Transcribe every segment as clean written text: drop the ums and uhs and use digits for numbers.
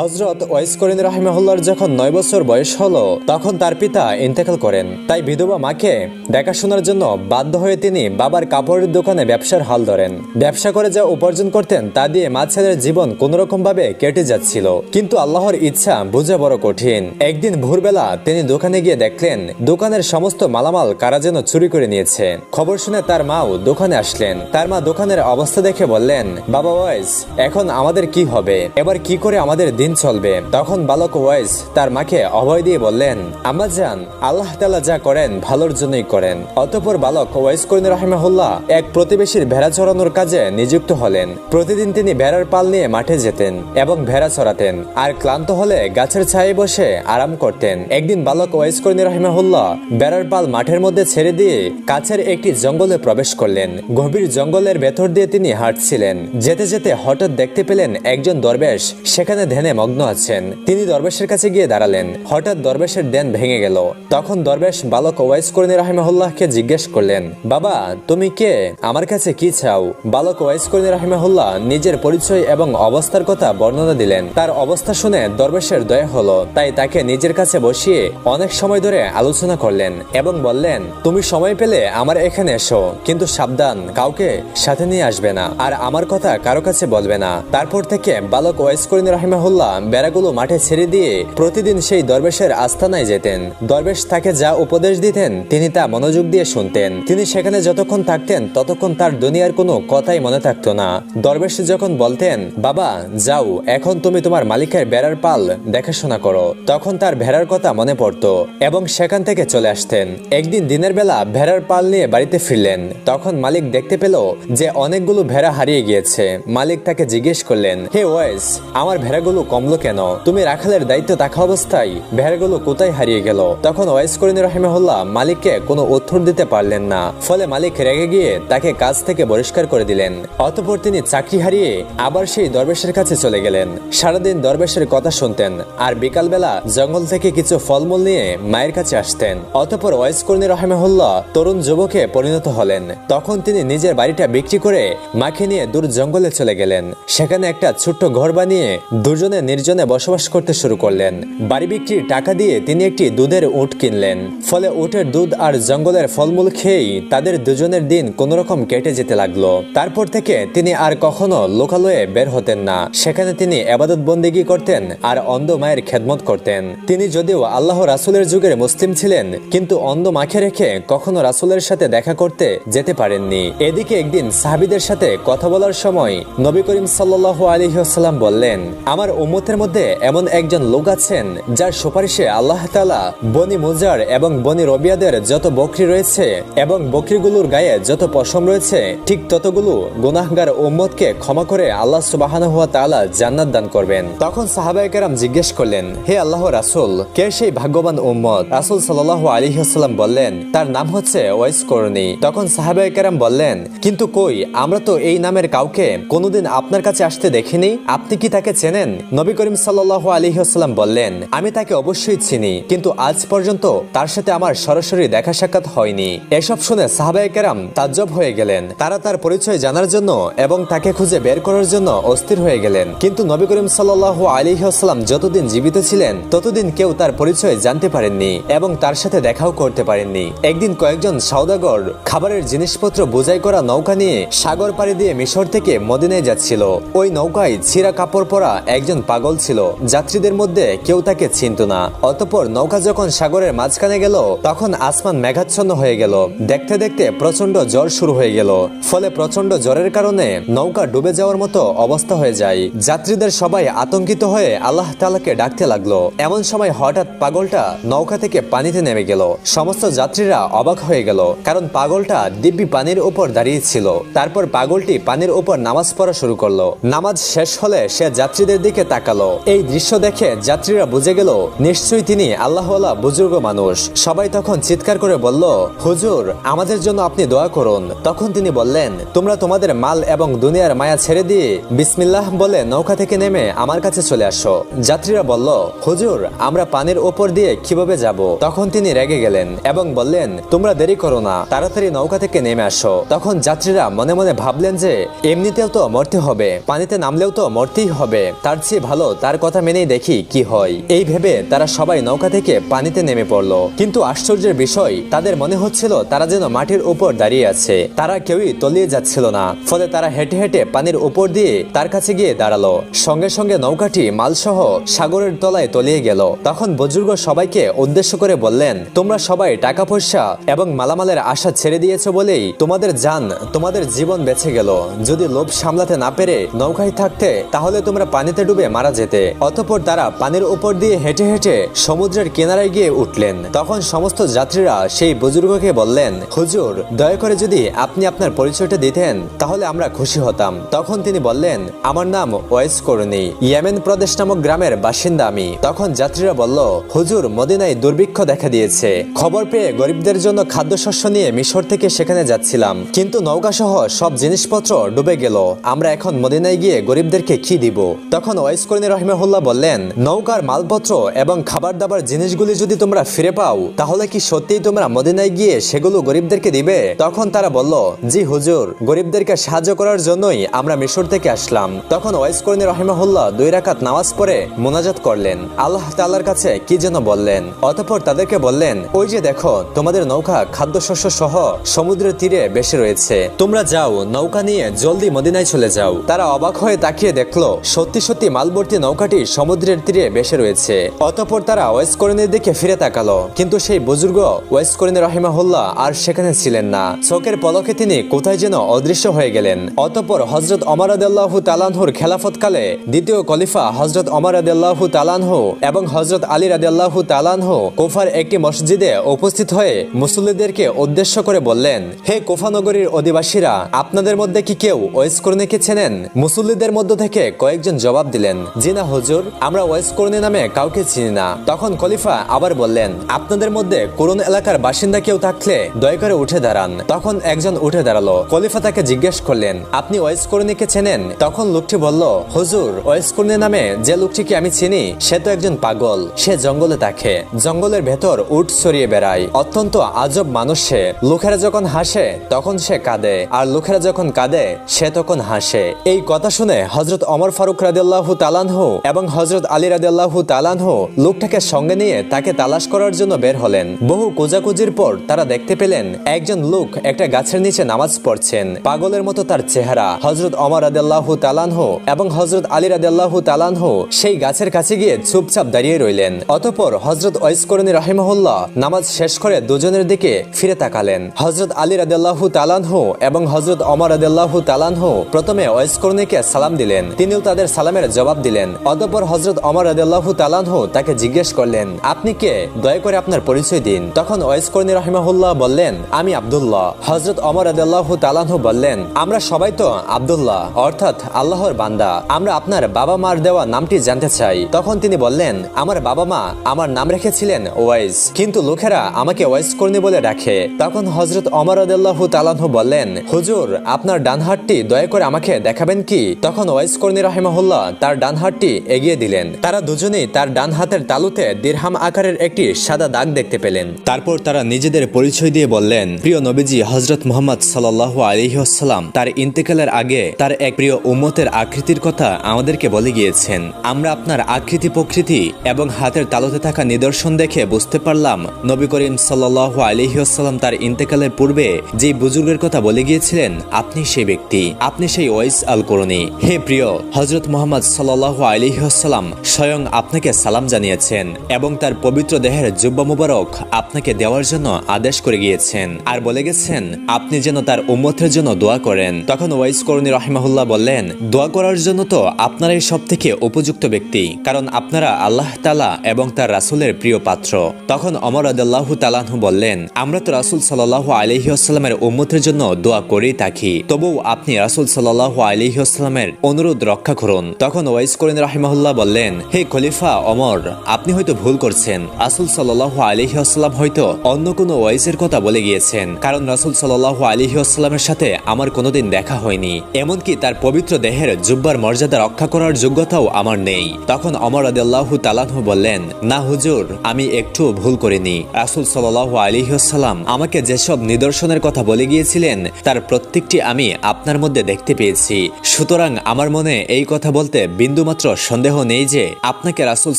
হযরত wise করিনী রাহিমাহুল্লাহর যখন 9 বছর বয়স হলো তখন তার পিতা ইন্তেকাল করেন। তাই বিধবা মাকে দেখাশোনার জন্য বাধ্য হয়ে তিনি বাবার কাপড়ের দোকানে ব্যবসার হাল ধরেন। ব্যবসা করে যা উপার্জন করতেন তা দিয়ে মা ছেলের জীবন কোনোরকম ভাবে কেটে যাচ্ছিল। কিন্তু আল্লাহর ইচ্ছা বোঝা বড় কঠিন। একদিন ভোরবেলা তিনি দোকানে গিয়ে দেখলেন দোকানের সমস্ত মালামাল কারা যেন চুরি করে নিয়েছে। খবর শুনে তার মাও দোকানে আসলেন। তার মা দোকানের অবস্থা দেখে বললেন, বাবা ওয়াইস, এখন আমাদের কি হবে? এবার কি করে আমাদের দিন চলবে? তখন বালক ওয়াইস তার মাকে অভয় দিয়ে বললেন, আম্মা জান, আল্লাহ তাআলা যা করেন ভালোর জন্যই করেন। অতঃপর বালক ওয়াইস করিনী রাহিমাহুল্লাহ এক প্রতিবেশীর ভেড়া চড়ানোর কাজে নিযুক্ত হলেন। প্রতিদিন তিনি ভেড়ার পাল নিয়ে মাঠে যেতেন এবং ভেড়া চড়াতেন, আর ক্লান্ত হলে গাছের ছায়ে বসে আরাম করতেন। একদিন বালক ওয়াইস করিনী রাহিমাহুল্লাহ ভেড়ার পাল মাঠের মধ্যে ছেড়ে দিয়ে কাছের একটি জঙ্গলে প্রবেশ করলেন। গভীর জঙ্গলের ভেতর দিয়ে তিনি হাঁটছিলেন। যেতে যেতে হঠাৎ দেখতে পেলেন একজন দরবেশ সেখানে ধ্যানে মগ্ন আছেন। তিনি দরবেশের কাছে গিয়ে দাঁড়ালেন। হঠাৎ দরবেশের ধ্যান ভেঙে গেল। তখন দরবেশ বালক ওয়াইস করিনী রাহিমাহুল্লাহকে জিজ্ঞেস করলেন, বাবা, তুমি কে? আমার কাছে কি চাও? বালক ওয়াইস করিনী রাহিমাহুল্লাহ নিজের পরিচয় এবং অবস্থার কথা বর্ণনা দিলেন। তার অবস্থা শুনে দরবেশের দয়া হলো, তাই তাকে নিজের কাছে বসিয়ে অনেক সময় ধরে আলোচনা করলেন এবং বললেন, তুমি সময় পেলে আমার এখানে এসো, কিন্তু সাবধান, কাউকে সাথে নিয়ে আসবে না, আর আমার কথা কারো কাছে বলবে না। তারপর থেকে বালক ওয়াইস করিনী রাহিমাহুল্লাহ বেড়াগুলো মাঠে ছেড়ে দিয়ে প্রতিদিন সেই দরবেশের আস্তানায় যেতেন। দরবেশ তাকে যা উপদেশ দিতেন তিনি তা মনোযোগ দিয়ে শুনতেন। তিনি সেখানে যতক্ষণ থাকতেন ততক্ষণ তার দুনিয়ার কোনো কথাই মনে থাকতো না। দরবেশ যখন বলতেন, বাবা যাও, এখন তুমি তোমার মালিকের ভেড়ার পাল দেখাশোনা করো, তখন তার ভেড়ার কথা মনে পড়তো এবং সেখান থেকে চলে আসতেন। একদিন দিনের বেলা ভেড়ার পাল নিয়ে বাড়িতে ফিরলেন। তখন মালিক দেখতে পেল যে অনেকগুলো ভেড়া হারিয়ে গিয়েছে। মালিক তাকে জিজ্ঞেস করলেন, হে ওয়াইস, আমার ভেড়াগুলো কমলো কেন? তুমি রাখালের দায়িত্ব থাকা অবস্থায় ভেড়াগুলো কোথায় হারিয়ে গেল? তখন ওয়াইস করিনী রাহিমাহুল্লাহ মালিককে কোনো উত্তর দিতে পারলেন না। ফলে মালিক রেগে গিয়ে তাকে কাজ থেকে বহিষ্কার করে দিলেন। অতঃপর তিনি চাকরি হারিয়ে আবার সেই দরবেশের কাছে চলে গেলেন। সারাদিন দরবেশের কথা শুনতেন আর বিকালবেলা জঙ্গল থেকে কিছু ফলমূল নিয়ে মায়ের কাছে আসতেন। অতঃপর ওয়াইস করিনী রাহিমাহুল্লাহ তরুণ যুবকে পরিণত হলেন। তখন তিনি নিজের বাড়িটা বিক্রি করে মাকে নিয়ে দূর জঙ্গলে চলে গেলেন। সেখানে একটা ছোট্ট ঘর বানিয়ে দুজনে নির্জনে বসবাস করতে শুরু করলেন। বাড়ি বিক্রির টাকা দিয়ে তিনি একটি দুধের উট কিনলেন। ফলে উটের দুধ আর জঙ্গলের ফলমূল খেয়েই তাদের দুজনের দিন কোনোরকম কেটে যেতে লাগলো। তারপর থেকে তিনি আর কখনো লোকালয়ে বের হতেন না। সেখানে তিনি ইবাদত বন্দেগী করতেন আর অন্ধ মায়ের খেদমত করতেন। তিনি যদিও আল্লাহ রাসূলের যুগের মুসলিম ছিলেন, কিন্তু অন্ধ মাকে রেখে কখনো রাসূলের সাথে দেখা করতে যেতে পারেননি। এদিকে একদিন সাহাবীদের সাথে কথা বলার সময় নবী করিম সাল্লাল্লাহু আলাইহি ওয়াসাল্লাম বললেন, আমার উম্মতের মধ্যে এমন একজন লোক আছেন যার সুপারিশে আল্লাহ তাআলা বনি মুজার এবং বনি রবিয়াদের যত বকরি রয়েছে এবং বকরিগুলোর গায়ে যত পশম রয়েছে ঠিক ততগুলো গুনাহগার উম্মতকে ক্ষমা করে আল্লাহ সুবহানাহু ওয়া তাআলা জান্নাত দান করবেন। তখন সাহাবায়ে কেরাম জিজ্ঞেস করলেন, হে আল্লাহর রাসূল, কে সেই ভাগ্যবান উম্মত? রাসূল সাল্লাল্লাহু আলাইহি ওয়াসাল্লাম বললেন, তার নাম হচ্ছে ওয়াইস করনী। তখন সাহাবায়ে কেরাম বললেন, কিন্তু কই, আমরা তো এই নামের কাউকে কোনোদিন আপনার কাছে আসতে দেখিনি, আপনি কি তাকে চেনেন? নবী করিম সাল্লাল্লাহু আলাইহি ওয়াসাল্লাম বললেন, আমি তাকে অবশ্যই চিনি, কিন্তু আজ পর্যন্ত তার সাথে আমার সরাসরি দেখা সাক্ষাৎ হয়নি। এসব শুনে সাহাবায়ে কেরাম তাজ্জব হয়ে গেলেন। তারা তার পরিচয় জানার জন্য এবং তাকে খুঁজে বের করার জন্য অস্থির হয়ে গেলেন। কিন্তু নবী করিম সাল্লাল্লাহু আলাইহি ওয়াসাল্লাম যতদিন জীবিত ছিলেন ততদিন কেউ তার পরিচয় জানতে পারেননি এবং তার সাথে দেখাও করতে পারেননি। একদিন কয়েকজন সওদাগর খাবারের জিনিসপত্র বোঝাই করা নৌকা নিয়ে সাগর পাড়ি দিয়ে মিশর থেকে মদিনায় যাচ্ছিল। ওই নৌকায় ছিঁড়া কাপড় পরা একজন পাগল ছিল। যাত্রীদের মধ্যে কেউ তাকে চিনত না। অতঃপর নৌকা যখন সাগরের মাঝখানে গেল তখন আসমান মেঘাচ্ছন্ন হয়ে গেল। দেখতে দেখতে প্রচন্ড জ্বর শুরু হয়ে গেল। ফলে প্রচন্ড জ্বরের কারণে নৌকা ডুবে যাওয়ার মতো অবস্থা হয়ে যায়। যাত্রীদের সবাই আতঙ্কিত হয়ে আল্লাহ তাআলাকে ডাকতে লাগলো। এমন সময় হঠাৎ পাগলটা নৌকা থেকে পানিতে নেমে গেল। সমস্ত যাত্রীরা অবাক হয়ে গেল, কারণ পাগলটা দিব্যি পানির উপর দাঁড়িয়ে ছিল। তারপর পাগলটি পানির উপর নামাজ পড়া শুরু করলো। নামাজ শেষ হলে সে যাত্রীদের দিকে তাকালো। এই দৃশ্য দেখে যাত্রীরা বুঝে গেল নিশ্চয়ই তিনি আল্লাহওয়ালা বুজুর্গ মানুষ। সবাই তখন চিৎকার করে বলল, হুজুর, আমাদের জন্য আপনি দোয়া করুন। তখন তিনি বললেন, তোমরা তোমাদের মাল এবং দুনিয়ার মায়া ছেড়ে দিয়ে বিসমিল্লাহ বলে নৌকা থেকে নেমে আমার কাছে চলে আসো। যাত্রীরা বলল, হুজুর, আমরা পানির উপর দিয়ে কিভাবে যাব? তখন তিনি রেগে গেলেন এবং বললেন, তোমরা দেরি করো না, তাড়াতাড়ি নৌকা থেকে নেমে আসো। তখন যাত্রীরা মনে মনে ভাবলেন যে এমনিতেও তো মরতে হবে, পানিতে নামলেও তো মরতেই হবে, তার চেয়ে ভালো তার কথা মেনেই দেখি কি হয়। এই ভেবে তারা সবাই নৌকা থেকে পানিতে নেমে পড়লো। কিন্তু আশ্চর্যের বিষয়, তাদের মনে হচ্ছিল তারা যেন মাটির উপর দাঁড়িয়ে আছে, তারা কেউই তলিয়ে যাচ্ছিল না। ফলে তারা হেঁটে হেঁটে পানির উপর দিয়ে তার কাছে গিয়ে দাঁড়ালো। সঙ্গে সঙ্গে নৌকাটি মালসহ সাগরের তলায় তলিয়ে গেল। তখন বুজুর্গ সবাইকে উদ্দেশ্য করে বললেন, তোমরা সবাই টাকা পয়সা এবং মালামালের আশা ছেড়ে দিয়েছো বলেই তোমাদের জান, তোমাদের জীবন বেঁচে গেল। যদি লোভ সামলাতে না পেরে নৌকায় থাকতে, তাহলে তোমরা পানিতে ডুবে মারা যেতে। অতঃপর তারা পানির উপর দিয়ে হেঁটে হেঁটে সমুদ্রের কিনারায় গিয়ে উঠলেন। তখন সমস্ত যাত্রীরা সেই বুজুর্গকে বললেন, হুজুর, দয়া করে যদি আপনি আপনার পরিচয়টা দিতেন তাহলে আমরা খুশি হতাম। তখন তিনি বললেন, আমার নাম ওয়েস করনি, ইয়েমেন প্রদেশ নামক গ্রামের বাসিন্দা আমি। তখন যাত্রীরা বলল, হুজুর, মদিনায় দুর্ভিক্ষ দেখা দিয়েছে। খবর পেয়ে গরিবদের জন্য খাদ্যশস্য নিয়ে মিশর থেকে সেখানে যাচ্ছিলাম, কিন্তু নৌকা সহ সব জিনিসপত্র ডুবে গেল। আমরা এখন মদিনায় গিয়ে গরিবদেরকে কি দিব? তখন ওয়েস করনি রহিমাহুল্লাহ বললেন, নৌকার মালপত্র এবং খাবার দাবার জিনিসগুলি যদি তোমরা ফিরে পাও, তাহলে কি সত্যিই তোমরা মদিনায় গিয়ে সেগুলো গরিবদেরকে দিবে? তখন তারা বলল, জি হুজুর, গরিবদেরকে সাহায্য করার জন্যই আমরা মিশর থেকে আসলাম। তখন ওয়েস করনি রহিমাহুল্লাহ 2 রাকাত নামাজ পড়ে মোনাজাত করলেন, আল্লাহ তাআলার কাছে কি যেন বললেন। অতঃপর তাদেরকে বললেন, ওই যে দেখো, তোমাদের নৌকা খাদ্যশস্য সহ সমুদ্রের তীরে বেশি রয়েছে, তোমরা যাও, নৌকা নিয়ে জলদি মদিনায় চলে যাও। তারা অবাক হয়ে তাকিয়ে দেখলো সত্যি সত্যি মালভর্তি নৌকাটি সমুদ্রের তীরে বেশি রয়েছে। অতঃপর তারা ওয়েস করনির দিকে ফিরে তাকালো, কিন্তু সেই বুজুর্গ ওয়েস করনি রহিমাহুল্লাহ আর সেখানে ছিলেন না। চোখের পলকে তিনি কোথায় যেন অদৃশ্য হয়ে গেলেন। অতঃপর হযরত ওমর রাদিয়াল্লাহু তাআলা আনহুর খেলাফতকালে দ্বিতীয় খলিফা হযরত ওমর রাদিয়াল্লাহু তাআলা আনহু এবং হযরত আলী রাদিয়াল্লাহু তাআলা আনহু কুফার একটি মসজিদে উপস্থিত হয়ে মুসল্লিদেরকে উদ্দেশ্য করে বললেন, হে কুফা নগরীর অধিবাসীরা, আপনাদের মধ্যে কি কেউ ওয়েস করনিকে চেনেন? মুসল্লিদের মধ্য থেকে কয়েকজন জবাব দিলেন, জি না হুজুর, আমরা ওয়েস করনি নামে কাউকে চিনি না। তখন খলিফা আবার বললেন, আপনাদের মধ্যে কোন এলাকার বাসিন্দা কেউ থাকলে দয়া করে উঠে দাঁড়ান। তখন একজন উঠে দাঁড়ালো। খলিফা তাকে জিজ্ঞেস করলেন, আপনি ওয়েস করনিকে চেনেন? তখন লোকটি বলল, হুজুর, ওয়েস করনি নামে যে লোকটিকে আমি চিনি সে তো একজন পাগল, সে জঙ্গলে থাকে, জঙ্গলের ভেতর উট ছড়িয়ে বেড়ায়, অত্যন্ত আজব মানুষ সে। লোকেরা যখন হাসে তখন সে কাঁদে, আর লোকেরা যখন কাঁদে সে তখন হাসে। এই কথা শুনে হযরত ওমর ফারুক রাদিয়াল্লাহু তাআলা আনহু এবং হযরত আলী রাদিয়াল্লাহু তাআলা আনহু লোকটাকে সঙ্গে নিয়ে তাকে তালাশ করার জন্য বের হলেন। বহু খোঁজাখুঁজির পর তারা দেখতে পেলেন একজন লোক একটা গাছের নিচে নামাজ পড়ছেন, পাগলের মতো তার চেহারা। হযরত ওমর রাদিয়াল্লাহু তাআলা আনহু এবং হযরত আলী রাদিয়াল্লাহু তাআলা আনহু সেই গাছের কাছে গিয়ে চুপচাপ দাঁড়িয়ে রইলেন। অতঃপর হযরত ওয়েস করনি রাহিমাহুল্লাহ নামাজ শেষ করে দুজনের দিকে ফিরে তাকালেন। হযরত আলী রাদিয়াল্লাহু তাআলা আনহু এবং হযরত ওমর রাদিয়াল্লাহু তাআলা আনহু প্রথমে ওয়েস করনিকে সালাম দিলেন, তিনিও তাদের সালামের জবাব দিলেন। অতঃপর হযরত ওমর রাদিয়াল্লাহু তাআলা আনহু তাকে জিজ্ঞেস করলেন, আপনি কে? দয়া করে আপনার পরিচয় দিন। তখন ওয়েস করনি রাহিমাহুল্লাহ বললেন, আমি আব্দুল্লাহ। হযরত ওমর রাদিয়াল্লাহু তাআলা আনহু বললেন, আমরা সবাই তো আব্দুল্লাহ অর্থাৎ আল্লাহর বান্দা, আমরা আপনার বাবা মার দেওয়া নামটি জানতে চাই। তখন তিনি বললেন, আমার বাবা মা আমার নাম রেখেছিলেন ওয়াইস, কিন্তু লোকেরা আমাকে ওয়েস করনি বলে ডাকে। তখন হযরত ওমর রাদিয়াল্লাহু তাআলা আনহু বললেন, হুজুর, আপনার ডান হাতটি দয়া করে আমাকে দেখাবেন কি? তখন ওয়েস করনি রাহিমাহুল্লাহ তার ডান হাতটি এগিয়ে দিলেন। তারা দুজনেই তার ডান হাতের তালুতে দিরহাম আকারের একটি সাদা দাগ দেখতে পেলেন। তারপর তারা নিজেদের পরিচয় দিয়ে বললেন, প্রিয় নবীজি হযরত মুহাম্মদ সাল্লাল্লাহু আলাইহি ওয়াসাল্লাম তার ইন্তেকালের আগে তার এক প্রিয় উম্মতের আকৃতির কথা আমাদেরকে বলে গিয়েছেন। আমরা আপনার আকৃতি প্রকৃতি এবং হাতের তালুতে থাকা নিদর্শন দেখে বুঝতে পারলাম নবী করিম সাল্লাল্লাহু আলাইহি ওয়াসাল্লাম তার ইন্তেকালের পূর্বে যে বুজুর্গের কথা বলে গিয়েছিলেন আপনি সেই ব্যক্তি, আপনি সেই ওয়াইস আল করনি। হে প্রিয় হযরত মুহাম্মদ সাল্লাল্লাহু আলাইহি ওয়াসাল্লাম স্বয়ং আপনাকে সালাম জানিয়েছেন এবং তার পবিত্র দেহের জুব্বা মুবারক আপনাকে দেওয়ার জন্য আদেশ করে গিয়েছেন, আর বলে গেছেন আপনি যেন তার উম্মতের জন্য দোয়া করেন। তখন ওয়াইস করনি রাহিমাহুল্লাহ বললেন, দোয়া করার জন্য তো আপনারাই সবথেকে উপযুক্ত ব্যক্তি, কারণ আপনারা আল্লাহ তাআলা এবং তার রাসূলের প্রিয় পাত্র। তখন ওমর রাদিয়াল্লাহু তাআলা আনহু বললেন, আমরা তো রাসূল সাল্লাল্লাহু আলাইহি ওয়াসাল্লামের উম্মতের জন্য দোয়া করেই থাকি, তবু আপনি রাসূল সাল্লাল্লাহু আলাইহি ওয়াসাল্লামের অনুরোধ রক্ষা করুন। তখন ওয়াইস করনি রাহিমাহুল্লাহ বললেন, হে খলিফা ওমর, আপনি হয়তো ভুল করছেন, রাসূল সাল্লাল্লাহু আলাইহি ওয়াসাল্লাম হয়তো অন্য কোনো ওয়াইসের কথা বলে গিয়েছেন, কারণ রাসূল সাল্লাল্লাহু আলাইহি ওয়াসাল্লামের সাথে আমার কোনোদিন দেখা হয়নি, এমনকি তার পবিত্র দেহের জুব্বার মর্যাদা রক্ষা করার যোগ্যতাও আমার নেই। তখন ওমর রাদিয়াল্লাহু তাআলা আনহু বললেন, না হুজুর, আমি একটু ভুল করিনি, রাসূল সাল্লাল্লাহু আলাইহি ওয়াসাল্লাম আমাকে যেসব নিদর্শনের কথা বলে গিয়েছিলেন তার প্রত্যেকটি আমি আপনার মধ্যে দেখতে পেয়েছি, সুতরাং আমার মনে এই কথা বলতে বিন্দুমাত্র সন্দেহ নেই যে আপনাকে রাসূল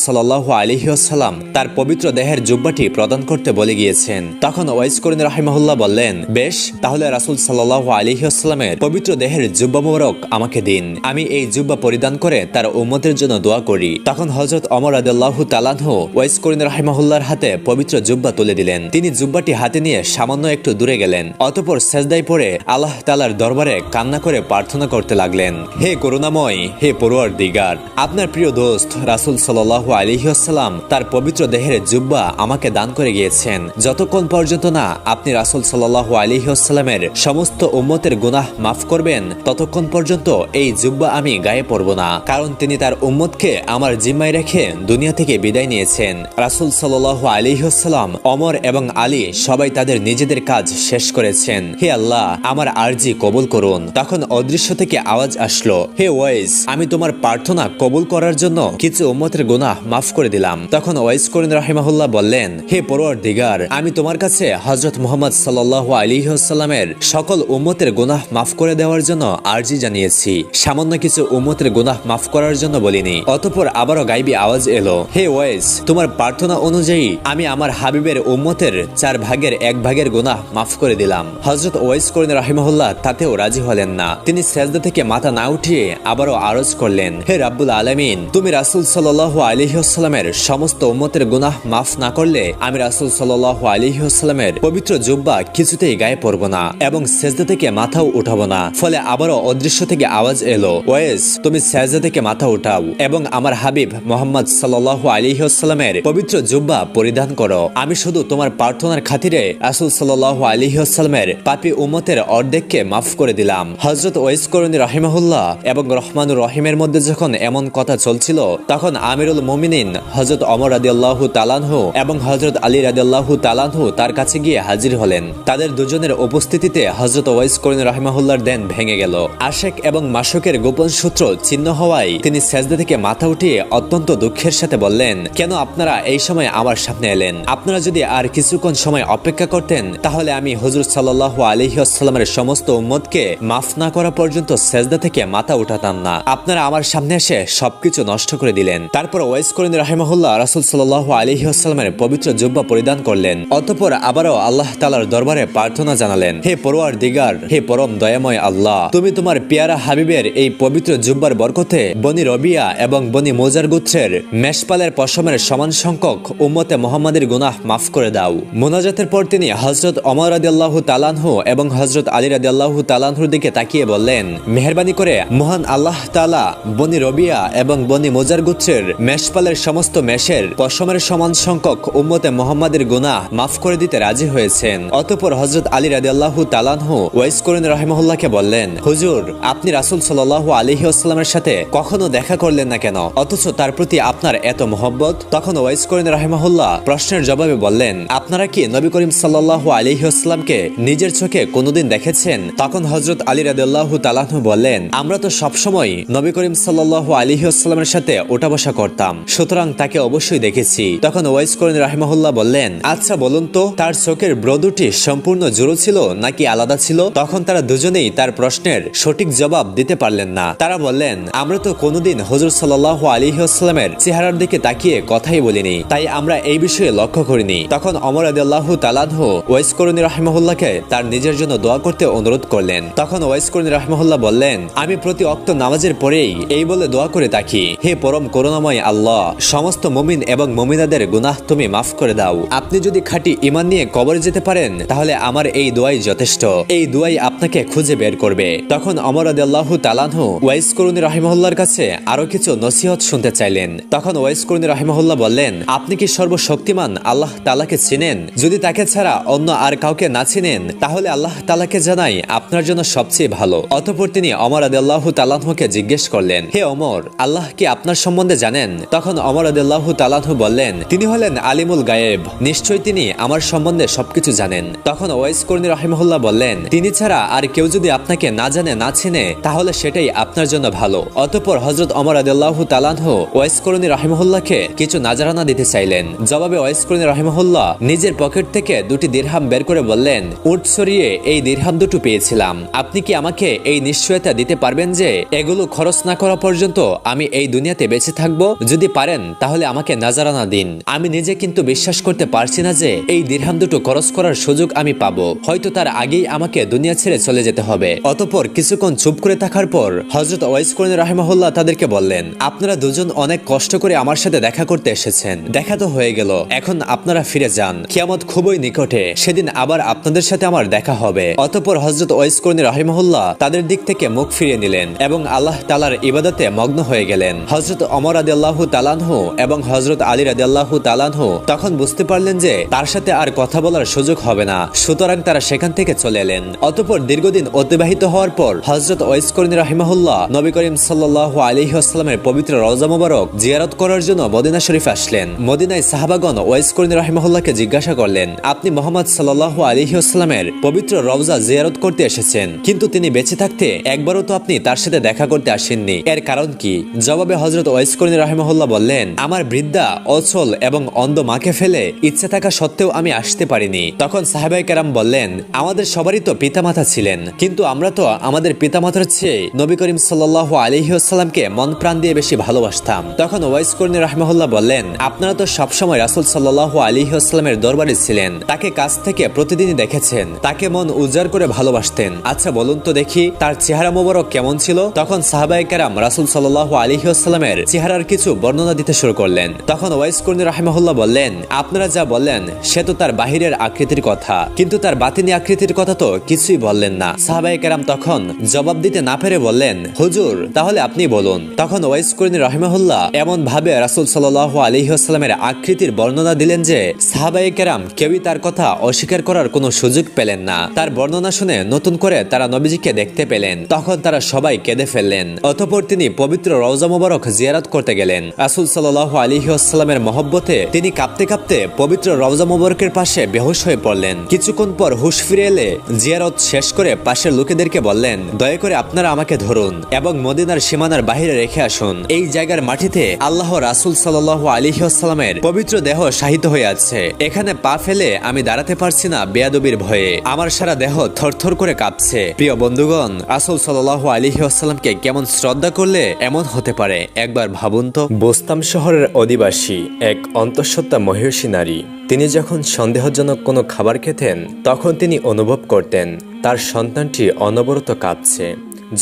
সাল্লাল্লাহু আলাইহি ওয়াসাল্লাম তার পবিত্র দেহের জুব্বাটি প্রদান করতে বলে গিয়েছেন। তখন ওয়াইস করিনী রাহিমাহুল্লাহ বললেন, বেশ, তাহলে রাসূল সাল্লাল্লাহু আলাইহি ওয়াসাল্লামের পবিত্র দেহের জুব্বা মোবারক আমাকে দিন, আমি এই জুব্বা পরিধান করে তার উম্মতের জন্য দোয়া করি। তখন হযরত ওমর রাদিয়াল্লাহু তাআলা আনহু ওয়াইস করিনী রাহিমাহুল্লাহর হাতে পবিত্র জুব্বা তুলে দিলেন। তিনি জুব্বাটি হাতে নিয়ে সামান্য একটু দূরে গেলেন, অতঃপর সেজদায় পড়ে আল্লাহ তাআলার দরবারে কান্না করে প্রার্থনা করতে লাগলেন, হে করুণাময়, হে পরওয়ারদিগার, আপনার প্রিয় দোস্ত রাসূল সাল্লাল্লাহু আলাইহি ওয়াসাল্লাম তার পবিত্র দেহের জুব্বা আমাকে দান করে গিয়েছেন। যতক্ষণ পর্যন্ত না আপনি রাসূল সাল্লাল্লাহু আলাইহি ওয়াসাল্লামের সমস্ত উম্মতের গুনাহ মাফ করবেন, ততক্ষণ পর্যন্ত এই জুব্বা আমি গায়ে পরব না, কারণ তিনি তার উম্মতকে আমার জিম্মায় রেখে দুনিয়া থেকে বিদায় নিয়েছেন। রাসূল সাল্লাল্লাহু আলাইহি ওয়াসাল্লাম, ওমর এবং আলী সবাই তাদের নিজেদের কাজ শেষ করেছেন। হে আল্লাহ, আমার আরজি কবুল করুন। তখন অদৃশ্য থেকে আওয়াজ আসলো, হে ওয়াইস, আমি তোমার প্রার্থনা কবুল করার জন্য কিছু উম্মতের গুনাহ মাফ করে দিলাম। তখন ওয়াইস করিনী রাহিমাহুল্লাহ বললেন, হে পরওয়ারদিগার, আমি তোমার কাছে হযরত মুহাম্মদ সাল্লাল্লাহু আলাইহি ওয়াসাল্লামের সকল উম্মতের গুনাহ মাফ করে দেওয়ার জন্য আরজি জানিয়েছি, সামান্য কিছু উম্মতের গুনাহ মাফ করার জন্য বলিনি। অতঃপর আবারও গায়বী আওয়াজ এলো, হে ওয়াইস, তোমার প্রার্থনা অনুযায়ী আমি আমার হাবিবের উম্মতের 4/1 গুনাহ মাফ করে দিলাম। হযরত ওয়াইস করিনী রাহিমাহুল্লাহ তাতেও রাজি হলেন না। তিনি সেজদা থেকে মাথা না উঠিয়ে আবারও আরজ করলেন, হে রাব্বুল আলামিন, তুমি রাসূল সাল্লাল্লাহু আলাইহি ওয়াসাল্লামের সমস্ত উম্মতের গুনাহ মাফ না করলে আমি রাসূল সাল্লাল্লাহু আলাইহি ওয়াসাল্লামের পবিত্র জুব্বা কিছুতেই গায়ে পরব না এবং সেজদা থেকে মাথাও উঠাবো না। ফলে আবারও অদৃশ্য থেকে আওয়াজ এলো, ওয়াইস, তুমি সেজদা থেকে মাথা উঠাও এবং আমার হাবিব মুহাম্মদ সাল্লাল্লাহু আলাইহি ওয়াসাল্লামের পবিত্র জুব্বা পরিধান করো। আমি শুধু তোমার প্রার্থনার খাতিরে রাসূল সাল্লাল্লাহু আলাইহি ওয়াসাল্লামের পাপী উম্মতের অর্ধেককে মাফ করে দিলাম। হযরত ওয়াইস করিনী রাহিমাহুল্লাহ এবং রহমানুর রহিমের মধ্যে যখন এমন কথা চলছিল, তখন আমিরুল মুমিনিন হযরত ওমর রাদিয়াল্লাহু তাআলা আনহু এবং হযরত আলী রাদিয়াল্লাহু তাআলা আনহু তার কাছে গিয়ে হাজির হলেন। তাদের দুজনের উপস্থিতিতে হযরত ওয়াইস করিনী রাহিমাহুল্লাহর ধ্যান ভেঙে গেল। আশেক এবং মাশুকের গোপন সূত্র ছিন্ন হওয়ায় তিনি সেজদা থেকে মাথা উঠিয়ে অত্যন্ত দুঃখের সাথে বললেন, কেন আপনারা এই সময় আমার সামনে এলেন? আপনারা যদি আর কিছুক্ষণ সময় অপেক্ষা করতেন তাহলে আমি হুজুর সাল্লাল্লাহু আলাইহি ওয়াসাল্লামের সমস্ত উম্মতকে মাফ না করা পর্যন্ত সেজদা থেকে মাথা উঠাতাম না। আপনারা আমার সামনে এসে সবকিছু নষ্ট করে দিলেন। তারপর ওয়াইস করিনী রাহিমাহুল্লাহ রাসূল সাল্লাল্লাহু আলাইহি ওয়াসাল্লামের পবিত্র জুব্বা পরিধান করলেন। অতঃপর আবারও আল্লাহ তাআলার দরবারে প্রার্থনা জানালেন, হে পরওয়ারদিগার, হে পরম দয়াময় আল্লাহ, তুমি তোমার পেয়ারা হাবিবের এই পবিত্র জুব্বার বরকতে বনি রবিয়া এবং বনি মুজার গোত্রের মেষপালের পশমের সমান সংখ্যক উম্মতে মুহাম্মাদের গুনাহ মাফ করে দাও। মুনাজাতের পর তিনি হযরত ওমর রাদিয়াল্লাহু তাআলা আনহু এবং হযরত আলী রাদিয়াল্লাহু তাআলা আনহুর দিকে তাকিয়ে বললেন, মেহেরবানি করে মহান আল্লাহ তাআলা বনি রবিয়া এবং বনি মুজার গোত্রের মেষপালের সমস্ত মেষের পশমের সমান সংখ্যক উম্মতে মুহাম্মাদের গুনাহ মাফ করে দিতে রাজি হয়েছেন। অতঃপর হযরত আলী রাদিয়াল্লাহু তাআলা আনহু ওয়াইস করিনী রাহিমাহুল্লাহকে বললেন, হুজুর, আপনি রাসূল সাল্লাল্লাহু আলাইহি ওয়াসাল্লামের সাথে কখনো দেখা করলেন না কেন, অথচ তার প্রতি আপনার এত মহব্বত? তখন ওয়াইস করিনী রাহিমাহুল্লাহ প্রশ্নের জবাবে বললেন, আপনারা কি নবী করিম সাল্লাল্লাহু আলাইহি ওয়াসাল্লামকে নিজের চোখে কোনোদিন দেখেছেন? তখন হযরত আলী রাদিয়াল্লাহু তাআলা আনহু বললেন, আমরা তো সবসময় নবী করিম সাল্লাল্লাহু আলাইহি ওয়াসাল্লামের সাথে ওঠা বসা করতাম, সুতরাং তাকে অবশ্যই দেখেছি। তখন ওয়াইস করিনী রাহিমাহুল্লাহ বললেন, আচ্ছা বলুন তো, তার চোখের ব্র দুটি সম্পূর্ণ জোড়ো ছিল নাকি আলাদা ছিল? তখন তারা দুজনেই তার প্রশ্নের সঠিক জবাব দিতে পারলেন না। তারা বললেন, আমরা তো কোনোদিন হুজুর সাল্লাল্লাহু আলাইহি ওয়াসাল্লামের চেহারার দিকে তাকিয়ে কথাই বলিনি, তাই আমরা এই বিষয়ে লক্ষ্য করিনি। তখন ওমর রাদিয়াল্লাহু তাআলা আনহু ওয়াইস করিনী রাহিমাহুল্লাহকে তার নিজের জন্য দোয়া করতে অনুরোধ করলেন। তখন ওয়াইস করিনী রাহিমাহুল্লাহ বললেন, আমি প্রতি ওয়াক্ত নামাজের পরেই এই বলে দোয়া করে থাকি, হে পরম করুণাময় আল্লাহ, সমস্ত মুমিন এবং মুমিনাদের গুনাহ তুমি মাফ করে দাও। আপনি যদি খাঁটি ঈমান নিয়ে কবরে যেতে পারেন তাহলে আমার এই দোয়াই যথেষ্ট, এই দোয়াই আপনাকে খুঁজে বের করবে। তখন ওমর রাদিয়াল্লাহু তাআলা আনহু ওয়াইস করিনী রাহিমাহুল্লাহর কাছে আরো কিছু নসিহত শুনতে চাইলেন। তখন ওয়াইস করিনী রাহিমাহুল্লাহ বললেন, আপনি কি সর্বশক্তিমান আল্লাহ তাআলাকে চিনেন? যদি তাকে ছাড়া অন্য আর কাউকে না চিনেন তাহলে আল্লাহ তাআলাকে জানাই আপনার জন্য সবচেয়ে ভালো। অতঃপর তিনি ওমর রাদিয়াল্লাহু তাআলা আনহুকে জিজ্ঞেস করলেন, হে ওমর, আল্লাহ কি আপনার সম্বন্ধে জানেন? তখন ওমর রাদিয়াল্লাহু তাআলা আনহু বললেন, তিনি হলেন আলিমুল গায়েব, নিশ্চয়ই তিনি আমার সম্বন্ধে সবকিছু জানেন। তখন ওয়াইস করিনী রাহিমাহুল্লাহ বললেন, তিনি ছাড়া আর কেউ যদি আপনাকে না জানে না চিনে তাহলে সেটাই আপনার জন্য ভালো। অতঃপর হযরত ওমর রাদিয়াল্লাহু তাআলা আনহু ওয়াইস করিনী রাহিমাহুল্লাহকে কিছু নাজারানা দিতে চাইলেন। জবাবে ওয়াইস করিনী রাহিমাহুল্লাহ নিজের পকেট থেকে 2টি দিরহাম বের করে বললেন, উট সরিয়ে এই দিরহাম দুটো পেয়েছিলাম, আপনি কি আমাকে এই নিশ্চয়তা দিতে পারবেন যে এগুলো খরচ না করা পর্যন্ত পর্যন্ত আমি এই দুনিয়াতে বেঁচে থাকবো? যদি পারেন তাহলে আমাকে নাজারানা দিন। আমি নিজে কিন্তু বিশ্বাস করতে পারছি না যে এই দিরহাম দুটো খরচ করার সুযোগ আমি পাবো। হয়তো তার আগেই আমাকে দুনিয়া ছেড়ে চলে যেতে হবে। অতঃপর কিছুক্ষণ চুপ করে থাকার পর হযরত ওয়াইস করনী রাহিমাহুল্লাহ তাদেরকে বললেন, আপনারা দুজন অনেক কষ্ট করে আমার সাথে দেখা করতে এসেছেন। দেখা তো হয়ে গেল, এখন আপনারা ফিরে যান। কিয়ামত খুবই নিকটে, সেদিন আবার আপনাদের সাথে আমার দেখা হবে। অতঃপর হযরত ওয়াইস করনী রাহিমাহুল্লাহ তাদের দিক থেকে মুখ ফিরিয়ে নিলেন এবং আল্লাহ তাআলার ইবাদতে মগ্ন হয়ে গেলেন। হযরত ওমর রাদিয়াল্লাহু তাআলা আনহু এবং হযরত আলী রাদিয়াল্লাহু তাআলা আনহু তখন বুঝতে পারলেন যে তার সাথে আর কথা বলার সুযোগ হবে না, সুতরাং তারা সেখান থেকে চলে এলেন। অতঃপর দীর্ঘদিন অতিবাহিত হওয়ার পর হযরত ওয়াইস করনী রাহিমাহুল্লাহ নবী করিম সাল্লাল্লাহু আলাইহি ওয়াসাল্লামের পবিত্র রওজা মুবারক জিয়ারত করার জন্য মদিনা শরীফ আসলেন। মদিনায় সাহাবাগণ ওয়াইস করনী রাহিমাহুল্লাহকে জিজ্ঞাসা করলেন, আপনি মুহাম্মদ সাল্লাল্লাহু আলাইহি ওয়াসাল্লামের পবিত্র রওজা জিয়ারত করতে এসেছেন, কিন্তু তিনি বেঁচে থাকতে একবারও তো আপনি তার সাথে দেখা করতে আসেননি, এর কারণ কি? জবাবে হযরত ওয়াইস করনী রাহিমাহুল্লাহ বললেন, আমার বৃদ্ধা, অচল এবং অন্ধ মাকে ফেলে ইচ্ছে থাকা সত্ত্বেও আমি আসতে পারিনি। তখন সাহাবায়ে কেরাম বললেন, আমাদের সবারই তো পিতামাতা ছিলেন, কিন্তু আমরা তো আমাদের পিতামাতার চেয়ে নবী করিম সাল্লাল্লাহু আলাইহি ওয়াসাল্লামকে মন প্রাণ দিয়ে বেশি ভালোবাসতাম। তখন ওয়াইস করনী রাহিমাহুল্লাহ বললেন, আপনারা তো সবসময় রাসূল সাল্লাল্লাহু আলাইহি ওয়াসাল্লামের দরবারে ছিলেন, তাকে কাছ থেকে প্রতিদিনই দেখেছেন, তাকে মন উজাড় করে ভালোবাসতেন। আচ্ছা বলুন তো দেখি তার চেহারা মোবারক কেমন ছিল? তখন সাহাবায়ে কেরাম রাসূল সাল্লাল্লাহু আলাইহি ওয়াসাল্লামের চেহারার কিছু বর্ণনা দিতে শুরু করলেন। তখন ওয়াইস করনী রাহিমাহুল্লাহ বললেন, আপনারা যা বললেন সে তো তার বাহিরের আকৃতির কথা, কিন্তু তার বাতিনি আকৃতির কথা তো কিছুই বললেন না। সাহাবায়ে কেরাম তখন জবাব দিতে না পেরে বললেন, হুজুর তাহলে আপনি বলুন। তখন ওয়াইস করনী রাহিমাহুল্লাহ এমন ভাবে রাসূল সাল্লাল্লাহু আলাইহি ওয়াসাল্লামের আকৃতির বর্ণনা দিলেন যে সাহাবায়ে কেরাম কেউই তার কথা অস্বীকার করার কোনো সুযোগ পেলেন না। তার বর্ণনা শুনে নতুন করে তারা নবীজিকে দেখতে পেলেন। তখন তারা সবাই কেঁদে ফেললেন। অতঃপর তিনি পবিত্র রওজা মুবারক জিয়ারত করতে গেলেন। রাসূল সাল্লাল্লাহু আলাইহি ওয়াসাল্লামের মহব্বতে তিনি কাঁপতে কাঁপতে পবিত্র রওজা মুবারকের পাশে বেহুশ হয়ে পড়লেন। কিছুক্ষণ পর হুশ ফিরে এলে জিয়ারত শেষ করে পাশের লোকেদেরকে বললেন, দয়া করে আপনারা আমাকে ধরুন এবং মদিনার সীমানার বাইরে রেখে আসুন। এই জায়গার মাটিতে আল্লাহ রাসূল সাল্লাল্লাহু আলাইহি ওয়াসাল্লামের পবিত্র দেহ শায়িত হয়ে আছে। এখানে পা ফেলে আমি দাঁড়াতে পারছি না বেয়াদবির ভয়ে, আমার সারা দেহ থরথর করে কাঁপছে। প্রিয় বন্ধুগণ, রাসূল সাল্লাল্লাহু আলাইহি ওয়াসাল্লামকে কেমন শ্রদ্ধা করলে এমন হতে পারে একবার ভাবুন তো। বোস্তাম শহরের অধিবাসী এক অন্তঃসত্ত্বা মহিষী নারী, তিনি যখন সন্দেহজনক কোনো খাবার খেতেন তখন তিনি অনুভব করতেন তার সন্তানটি অনবরত কাঁপছে।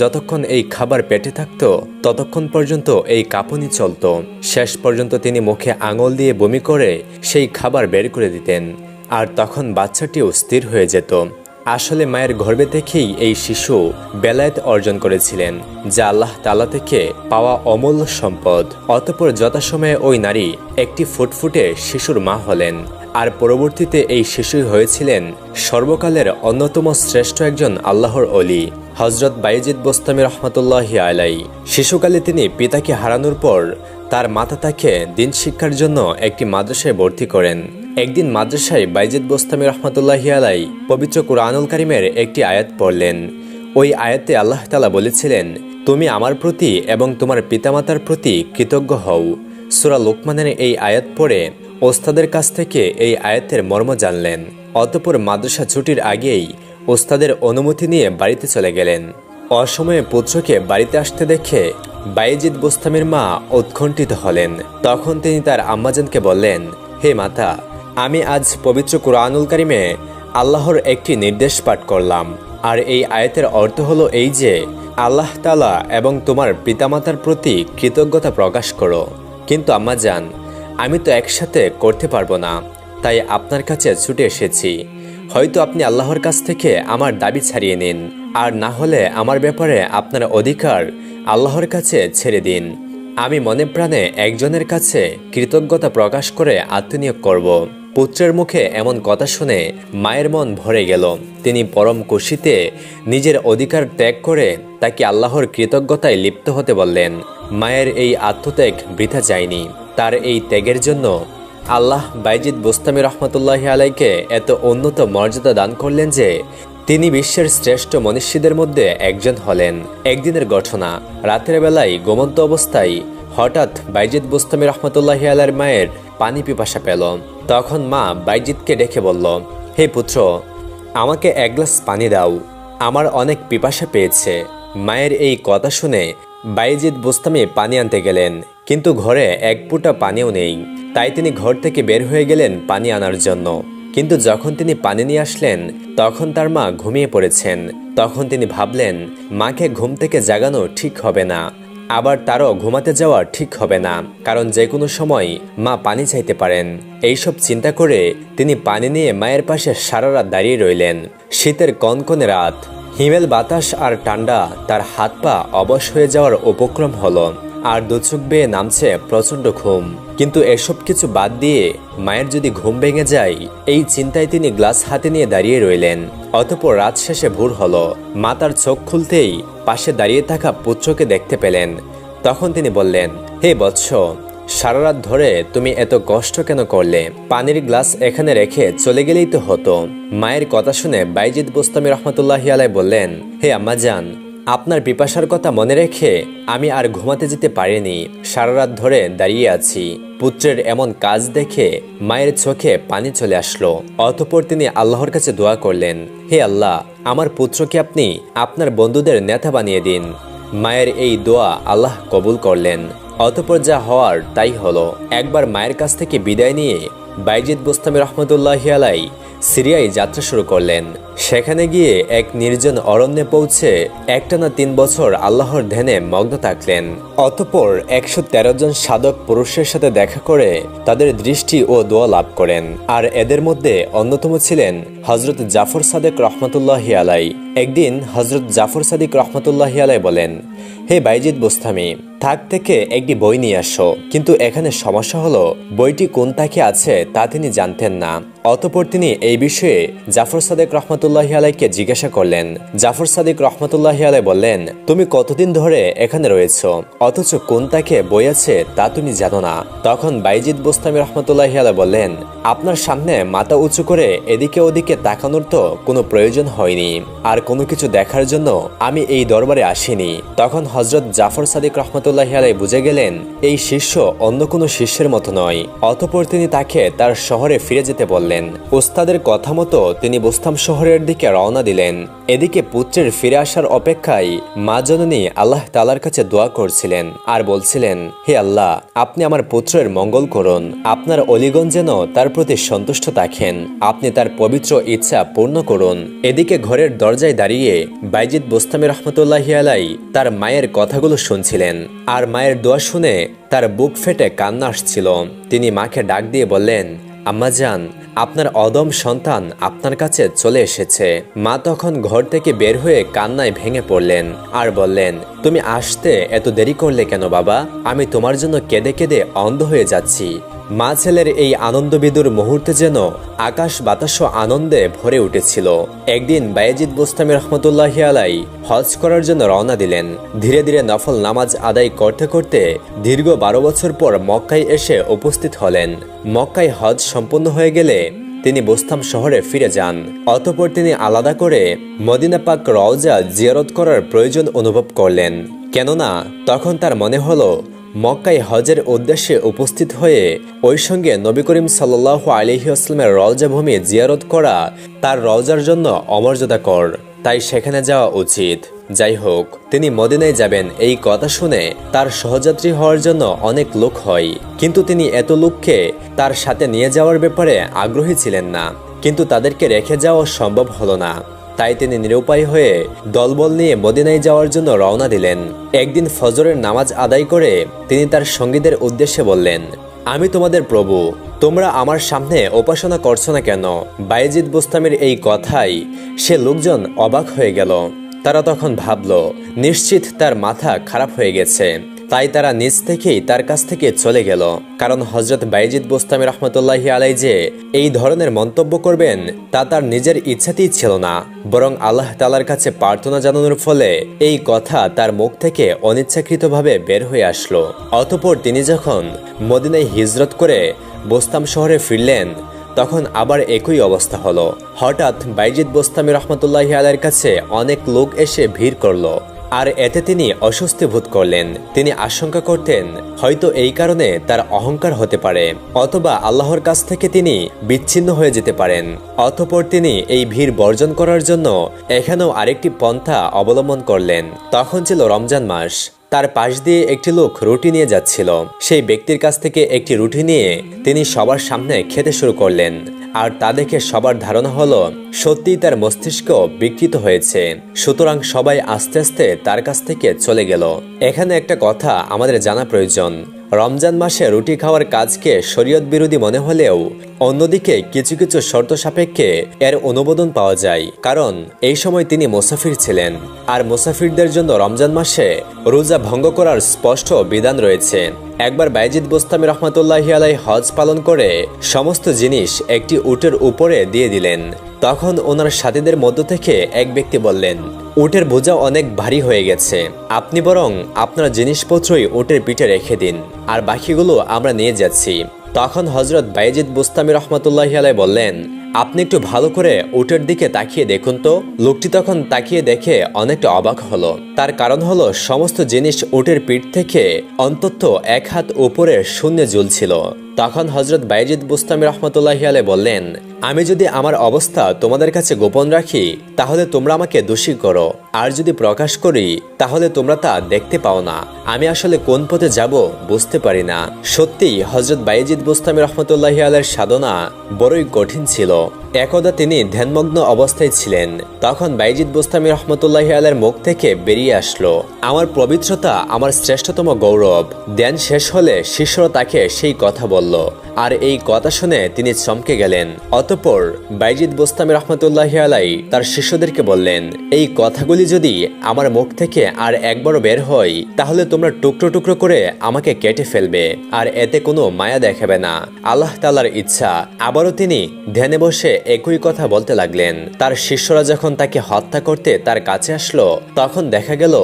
যতক্ষণ এই খাবার পেটে থাকত ততক্ষণ পর্যন্ত এই কাঁপুনি চলত। শেষ পর্যন্ত তিনি মুখে আঙুল দিয়ে বমি করে সেই খাবার বের করে দিতেন, আর তখন বাচ্চাটিও স্থির হয়ে যেত। আসলে মায়ের গর্ভে থেকেই এই শিশু বেলায়েত অর্জন করেছিলেন, যা আল্লাহ তাআলা থেকে পাওয়া অমূল্য সম্পদ। অতঃপর যথাসময়ে ওই নারী একটি ফুটফুটে শিশুর মা হলেন, আর পরবর্তীতে এই শিশুই হয়েছিলেন সর্বকালের অন্যতম শ্রেষ্ঠ একজন আল্লাহর ওলি, হযরত বাইজিদ বোস্তামী রহমাতুল্লাহি আলাইহি। শিশুকালে তিনি পিতাকে হারানোর পর তার মাতা তাকে দিন শিক্ষার জন্য একটি মাদ্রাসায় ভর্তি করেন। একদিন মাদ্রাসায় বাইজিদ বোস্তামী রহমাতুল্লাহি আলাইহি পবিত্র কুরআনুল কারীমের একটি আয়াত পড়লেন। ওই আয়াতে আল্লাহ তাআলা বলেছিলেন, তুমি আমার প্রতি এবং তোমার পিতামাতার প্রতি কৃতজ্ঞ হও। সূরা লোকমানের এই আয়াত পড়ে ওস্তাদের কাছ থেকে এই আয়াতের মর্ম জানলেন। অতঃপর মাদ্রাসা ছুটির আগেই ওস্তাদের অনুমতি নিয়ে বাড়িতে চলে গেলেন। অসময়ে পুত্রকে বাড়িতে আসতে দেখে বাইজিদ বোস্তামীর মা উৎকণ্ঠিত হলেন। তখন তিনি তার আম্মাজানকে বললেন, হে মাতা, আমি আজ পবিত্র কুরআনুল কারীমে আল্লাহর একটি নির্দেশ পাঠ করলাম, আর এই আয়াতের অর্থ হলো এই যে আল্লাহ তাআলা এবং তোমার পিতামাতার প্রতি কৃতজ্ঞতা প্রকাশ করো। কিন্তু আম্মাজান, আমি তো একসাথে করতে পারবো না, তাই আপনার কাছে ছুটে এসেছি। হয়তো আপনি আল্লাহর কাছ থেকে আমার দাবি ছাড়িয়ে নিন, আর না হলে আমার ব্যাপারে আপনার অধিকার আল্লাহর কাছে ছেড়ে দিন। আমি মনে প্রাণে একজনের কাছে কৃতজ্ঞতা প্রকাশ করে আত্মনিয়োগ করব। পুত্রের মুখে এমন কথা শুনে মায়ের মন ভরে গেল। তিনি পরম খুশিতে নিজের অধিকার ত্যাগ করে তাকে আল্লাহর কৃতজ্ঞতায় লিপ্ত হতে বললেন। মায়ের এই আত্মত্যাগ বৃথা যায়নি। তার এই ত্যাগের জন্য আল্লাহ বাইজিদ বোস্তামী রহমাতুল্লাহি আলাইহিকে এত উন্নত মর্যাদা দান করলেন যে তিনি বিশ্বের শ্রেষ্ঠ মনীষীদের মধ্যে একজন হলেন। একদিনের ঘটনা, রাতের বেলায় ঘুমন্ত অবস্থায় হঠাৎ বাইজিদ বোস্তামী রহমাতুল্লাহি আলাইহির মায়ের পানি পিপাসা পেল। তখন মা বাইজিদকে ডেকে বলল, হে পুত্র, আমাকে এক গ্লাস পানি দাও, আমার অনেক পিপাসা পেয়েছে। মায়ের এই কথা শুনে বাইজিদ বুস্তামি পানি আনতে গেলেন, কিন্তু ঘরে এক ফুটা পানিও নেই। তাই তিনি ঘর থেকে বের হয়ে গেলেন পানি আনার জন্য। কিন্তু যখন তিনি পানি নিয়ে আসলেন তখন তার মা ঘুমিয়ে পড়েছেন। তখন তিনি ভাবলেন মাকে ঘুম থেকে জাগানো ঠিক হবে না, আবার তারও ঘুমাতে যাওয়া ঠিক হবে না, কারণ যে কোনো সময় মা পানি চাইতে পারেন। এইসব চিন্তা করে তিনি পানি নিয়ে মায়ের পাশে সারা রাত দাঁড়িয়ে রইলেন। শীতের কনকনে রাত, হিমেল বাতাস আর ঠান্ডা, তার হাত পা অবশ হয়ে যাওয়ার উপক্রম হলো আর দুচোখ বেয়ে নামছে প্রচন্ড ঘুম। কিন্তু এসব কিছু বাদ দিয়ে মায়ের যদি ঘুম ভেঙে যায়, এই চিন্তায় তিনি গ্লাস হাতে নিয়ে দাঁড়িয়ে রইলেন। অতঃপর রাত শেষে ভোর হলো। মা তার চোখ খুলতেই পাশে দাঁড়িয়ে থাকা পুত্রকে দেখতে পেলেন। তখন তিনি বললেন, হে বৎস, সারা রাত ধরে তুমি এত কষ্ট কেন করলে? পানির গ্লাস এখানে রেখে চলে গেলেই তো হতো। মায়ের কথা শুনে বাইজিদ বুস্তামি রহমতুল্লাহি আলাইহি বললেন, হে আম্মাজান, আপনার পিপাসার কথা মনে রেখে আমি আর ঘুমাতে যেতে পারিনি, সারা রাত ধরে দাঁড়িয়ে আছি। পুত্রের এমন কাজ দেখে মায়ের চোখে পানি চলে আসলো। অতঃপর তিনি আল্লাহর কাছে দোয়া করলেন, হে আল্লাহ, আমার পুত্রকে আপনি আপনার বন্ধুদের নেতা বানিয়ে দিন। মায়ের এই দোয়া আল্লাহ কবুল করলেন। অতঃপর যা হওয়ার তাই হলো। একবার মায়ের কাছ থেকে বিদায় নিয়ে বাইজিদ বুস্তামি রহমতুল্লাহি আলাইহি সিরিয়ায় যাত্রা শুরু করলেন। সেখানে গিয়ে এক নির্জন অরণ্যে পৌঁছে একটানা 3 বছর আল্লাহর ধ্যানে মগ্ন থাকলেন। অতঃপর 113 জন সাধক পুরুষের সাথে দেখা করে তাদের দৃষ্টি ও দোয়া লাভ করেন। আর এদের মধ্যে অন্যতম ছিলেন হযরত জাফর সাদেক রহমতুল্লাহি আলাইহি। একদিন হযরত জাফর সাদিক রহমতুল্লাহি আলাইহি বলেন, হে বাইজিদ বুস্তামি, থাক থেকে একটি বই নিয়ে আসো। কিন্তু এখানে সমস্যা হলো বইটি কোন তাকে আছে তা তিনি জানতেন না। অতঃপর তিনি এই বিষয়ে জাফর সাদেক রহমতুল্লাহি আলাইহিকে জিজ্ঞাসা করলেন। জাফর সাদিক রহমতুল্লাহি আলাইহি বললেন, তুমি কতদিন ধরে এখানে রয়েছো, অথচ কোন তাকে বই আছে তা তুমি জানো না? তখন বাইজিদ বুস্তামি রহমতুল্লাহি আলাইহি বললেন, আপনার সামনে মাথা উঁচু করে এদিকে ওদিকে তাকানোর তো কোনো প্রয়োজন হয়নি, আর কোনো কিছু দেখার জন্য আমি এই দরবারে আসিনি। তখন হযরত জাফর সাদিক রহমতুল্লাহি আলাইহি বুঝে গেলেন এই শিষ্য অন্য কোনো শিষ্যের মতো নয়। অতঃপর তিনি তাকে তার শহরে ফিরে যেতে বললেন। ওস্তাদের কথা মতো তিনি বুস্তাম শহরের দিকে রওনা দিলেন। এদিকে পুত্রের ফিরে আসার অপেক্ষায় মা জননী আল্লাহ তাআলার কাছে দোয়া করছিলেন আর বলছিলেন, হে আল্লাহ, আপনি আমার পুত্রের মঙ্গল করুন। আপনার অলিগণ যেন তার প্রতি সন্তুষ্ট থাকেন। আপনি তার পবিত্র ইচ্ছা পূর্ণ করুন। এদিকে ঘরের দরজায় দাঁড়িয়ে বাইজিদ বুস্তামি রহমতুল্লাহি আলাইহি তার মায়ের কথাগুলো শুনছিলেন। আর মায়ের দোয়া শুনে তার বুক ফেটে কান্না আসছিল। তিনি মাকে ডাক দিয়ে বললেন, আম্মাজান, আপনার অদম সন্তান আপনার কাছে চলে এসেছে। মা তখন ঘর থেকে বের হয়ে কান্নায় ভেঙে পড়লেন আর বললেন, তুমি আসতে এত দেরি করলে কেন বাবা? আমি তোমার জন্য কেঁদে কেঁদে অন্ধ হয়ে যাচ্ছি। মা ছেলের এই আনন্দবিদুর মুহূর্তে যেন আকাশ বাতাস আনন্দে ভরে উঠেছিল। একদিন বাইজিদ বুস্তামি রহমতুল্লাহি আলাইহি হজ করার জন্য রওনা দিলেন। ধীরে ধীরে নফল নামাজ আদায় করতে করতে দীর্ঘ 12 বছর পর মক্কায় এসে উপস্থিত হলেন। মক্কায় হজ সম্পন্ন হয়ে গেলে তিনি বুস্তাম শহরে ফিরে যান। অতঃপর তিনি আলাদা করে মদিনা পাক রওজা জিয়ারত করার প্রয়োজন অনুভব করলেন। কেননা তখন তার মনে হলো মক্কায় হজের উদ্দেশ্যে উপস্থিত হয়ে ওই সঙ্গে নবী করিম সাল্লাল্লাহু আলাইহি ওয়াসাল্লামের রওজা ভূমি জিয়ারত করা তার রওজার জন্য অমর্যাদাকর, তাই সেখানে যাওয়া উচিত। যাই হোক, তিনি মদিনায় যাবেন এই কথা শুনে তার সহযাত্রী হওয়ার জন্য অনেক লোক হয়, কিন্তু তিনি এত লোককে তার সাথে নিয়ে যাওয়ার ব্যাপারে আগ্রহী ছিলেন না। কিন্তু তাদেরকে রেখে যাওয়া সম্ভব হলো না। তাই তিনি নিরুপায় হয়ে দলবল নিয়ে মদিনায় যাওয়ার জন্য রওনা দিলেন। একদিন ফজরের নামাজ আদায় করে তিনি তার সঙ্গীদের উদ্দেশ্যে বললেন, আমি তোমাদের প্রভু, তোমরা আমার সামনে উপাসনা করছো না কেন? বাইজিদ বুস্তামির এই কথাই সে লোকজন অবাক হয়ে গেল। তারা তখন ভাবল নিশ্চিত তার মাথা খারাপ হয়ে গেছে। তাই তারা নিজ থেকেই তার কাছ থেকে চলে গেল। কারণ হযরত বাইজিদ বুস্তামি রহমতুল্লাহি আলাইহি যে এই ধরনের মন্তব্য করবেন তা তার নিজের ইচ্ছাতেই ছিল না, বরং আল্লাহ তাআলার কাছে প্রার্থনা জানানোর ফলে এই কথা তার মুখ থেকে অনিচ্ছাকৃতভাবে বের হয়ে আসলো। অতঃপর তিনি যখন মদিনায় হিজরত করে বুস্তাম শহরে ফিরলেন তখন আবার একই অবস্থা হলো। হঠাৎ বাইজিদ বুস্তামি রহমতুল্লাহি আলাইহির কাছে অনেক লোক এসে ভিড় করলো আর এতে তিনি অস্বস্তি বোধ করলেন। তিনি আশঙ্কা করতেন হয়তো এই কারণে তার অহংকার হতে পারে, অথবা আল্লাহর কাছ থেকে তিনি বিচ্ছিন্ন হয়ে যেতে পারেন। অতঃপর তিনি এই ভিড় বর্জন করার জন্য এখানেও আরেকটি পন্থা অবলম্বন করলেন। তখন ছিল রমজান মাস। তার পাশ দিয়ে একটি লোক রুটি নিয়ে যাচ্ছিল। সেই ব্যক্তির কাছ থেকে একটি রুটি নিয়ে তিনি সবার সামনে খেতে শুরু করলেন। আর তা দেখে সবার ধারণা হলো সত্যিই তার মস্তিষ্ক বিকৃত হয়েছে। সুতরাং সবাই আস্তে আস্তে তার কাছ থেকে চলে গেল। এখানে একটা কথা আমাদের জানা প্রয়োজন। রমজান মাসে রুটি খাওয়ার কাজকে শরীয়ত বিরোধী মনে হলেও অন্যদিকে কিছু কিছু শর্ত সাপেক্ষে এর অনুমোদন পাওয়া যায়, কারণ এই সময় তিনি মুসাফির ছিলেন। আর মুসাফিরদের জন্য রমজান মাসে রোজা ভঙ্গ করার স্পষ্ট বিধান রয়েছে। একবার বাইজিদ বোস্তামি রহমতুল্লাহি আলাইহি হজ পালন করে সমস্ত জিনিস একটি উটের উপরে দিয়ে দিলেন। তখন ওনার সাথীদের মধ্য থেকে এক ব্যক্তি বললেন, উটের বোঝা অনেক ভারী হয়ে গেছে, আপনি বরং আপনার জিনিসপত্রই উটের পিঠে রেখে দিন, আর বাকিগুলো আমরা নিয়ে যাচ্ছি। তখন হজরত বাইজিদ বোস্তামি রহমতুল্লাহি আলাইহি বললেন, আপনি একটু ভালো করে উটের দিকে তাকিয়ে দেখুন তো। লোকটি তখন তাকিয়ে দেখে অনেকটা অবাক হলো। তার কারণ হলো সমস্ত জিনিস উটের পিঠ থেকে অন্তত 1 হাত উপরে শূন্যে ঝুলছিল। তখন হজরত বাইজিদ বোস্তামি রহমতুল্লাহি আলাইহি বললেন, আমি যদি আমার অবস্থা তোমাদের কাছে গোপন রাখি তাহলে তোমরা আমাকে দোষী করো, আর যদি প্রকাশ করি তাহলে তোমরা তা দেখতে পাও না। আমি আসলে কোন পথে যাব বুঝতে পারি না। সত্যি হজরত বাইজিদ বোস্তামি রহমতুল্লাহি আলাইহির সাধনা বড়ই কঠিন ছিল। একদা তিনি ধ্যানমগ্ন অবস্থায় ছিলেন। তখন বাইজিদ বোস্তামি রহমতুল্লাহি আলাইহির মুখ থেকে বেরিয়ে আসলো, আমার পবিত্রতা আমার শ্রেষ্ঠতম গৌরব। ধ্যান শেষ হলে শিষ্যরা তাকে সেই কথা বলল, আর এই কথা শুনে তিনি চমকে গেলেন। অতঃপর বাইজিদ বোস্তামি রহমতুল্লাহি আলাইহি তার শিষ্যদেরকে বললেন, এই কথাগুলি যদি আমার মুখ থেকে আর একবারও বের হয় তাহলে তোমরা টুকরো টুকরো করে আমাকে কেটে ফেলবে, আর এতে কোনো মায়া দেখাবে না। আল্লাহ তাআলার ইচ্ছা। আবারও তিনি ধ্যানে বসে একই কথা বলতে লাগলেন। তার শিষ্যরা যখন তাকে হত্যা করতে তার কাছে আসলো তখন দেখা গেল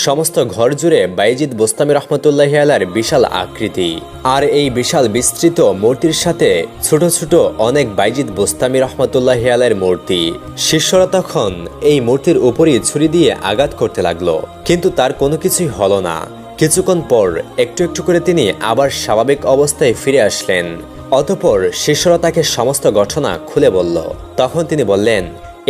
সমস্ত ঘর জুড়ে বাইজিদ বোস্তামি রহমতুল্লাহি আলাইহির বিশাল আকৃতি, আর এই বিশাল বিস্তৃত মূর্তির সাথে ছোট ছোট অনেক বাইজিদ বোস্তামি রহমতুল্লাহি আলাইহির মূর্তি। শিষ্যরা তখন এই মূর্তির উপরই ছুরি দিয়ে আঘাত করতে লাগলো, কিন্তু তার কোনো কিছুই হলো না। কিছুক্ষণ পর একটু একটু করে তিনি আবার স্বাভাবিক অবস্থায় ফিরে আসলেন। অতঃপর শিষ্যরা তাকে সমস্ত ঘটনা খুলে বলল। তখন তিনি বললেন,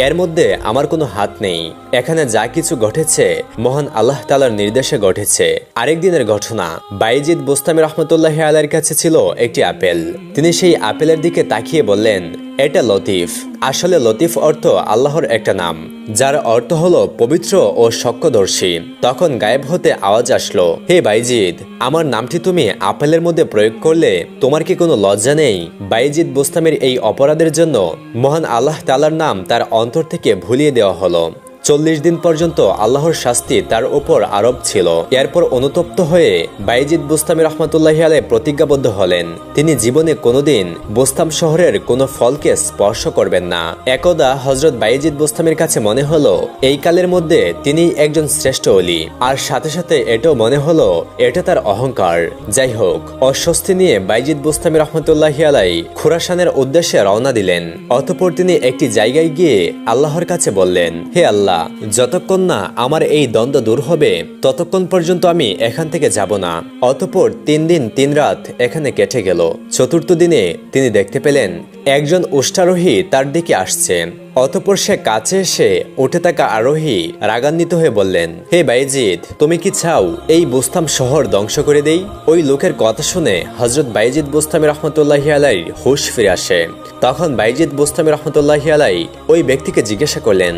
এর মধ্যে আমার কোনো হাত নেই। এখানে যা কিছু ঘটেছে মহান আল্লাহ তাআলার নির্দেশে ঘটেছে। আরেক দিনের ঘটনা, বাইজিদ বোস্তামি রহমতুল্লাহি আলাইহির কাছে ছিল একটি আপেল। তিনি সেই আপেলের দিকে তাকিয়ে বললেন, এটা লতিফ। আসলে লতিফ অর্থ আল্লাহর একটা নাম, যার অর্থ হলো পবিত্র ও সক্যদর্শী। তখন গায়েব হতে আওয়াজ আসলো, হে বাইজিদ, আমার নামটি তুমি আপেলের মধ্যে প্রয়োগ করলে তোমার কি কোনো লজ্জা নেই? বাইজিদ বোস্তামির এই অপরাধের জন্য মহান আল্লাহ তাআলার নাম তার অন্তর থেকে ভুলিয়ে দেওয়া হলো। 40 দিন পর্যন্ত আল্লাহর শাস্তি তার উপর আরোপ ছিল। এরপর অনুতপ্ত হয়ে বাইজিদ বোস্তামি রহমতুল্লাহি আলাইহি প্রতিজ্ঞাবদ্ধ হলেন, তিনি জীবনে কোনোদিন বোস্তাম শহরের কোনো ফলকে স্পর্শ করবেন না। একদা হজরত বাইজিদ বোস্তামির কাছে মনে হলো এই কালের মধ্যে তিনি একজন শ্রেষ্ঠ ওলি, আর সাথে সাথে এটাও মনে হলো এটা তার অহংকার। যাই হোক, অস্বস্তি নিয়ে বাইজিদ বোস্তামি রহমতুল্লাহি আলাইহি খুরাসানের উদ্দেশ্যে রওনা দিলেন। অতঃপর তিনি একটি জায়গায় গিয়ে আল্লাহর কাছে বললেন, হে আল্লাহ, যতক্ষণ না আমার এই দ্বন্দ্ব দূর হবে ততক্ষণ পর্যন্ত আমি এখান থেকে যাব না। অতঃপর 3 দিন 3 রাত এখানে কেটে গেল। চতুর্থ দিনে তিনি দেখতে পেলেন একজন উষ্টারোহী তার দিকে আসছে। অতঃপর সে কাছে এসে উঠে থাকা আরোহী রাগান্বিত হয়ে বললেন, হে বাইজিদ, তুমি কি চাও এই বোস্তাম শহর ধ্বংস করে দেই? ওই লোকের কথা শুনে হজরত বাইজিদ বোস্তামি রহমতুল্লাহি আলাইহির হুঁশ ফিরে আসে। তখন বাইজিদ বোস্তামি রহমতুল্লাহি আলাইহি ওই ব্যক্তিকে জিজ্ঞাসা করলেন,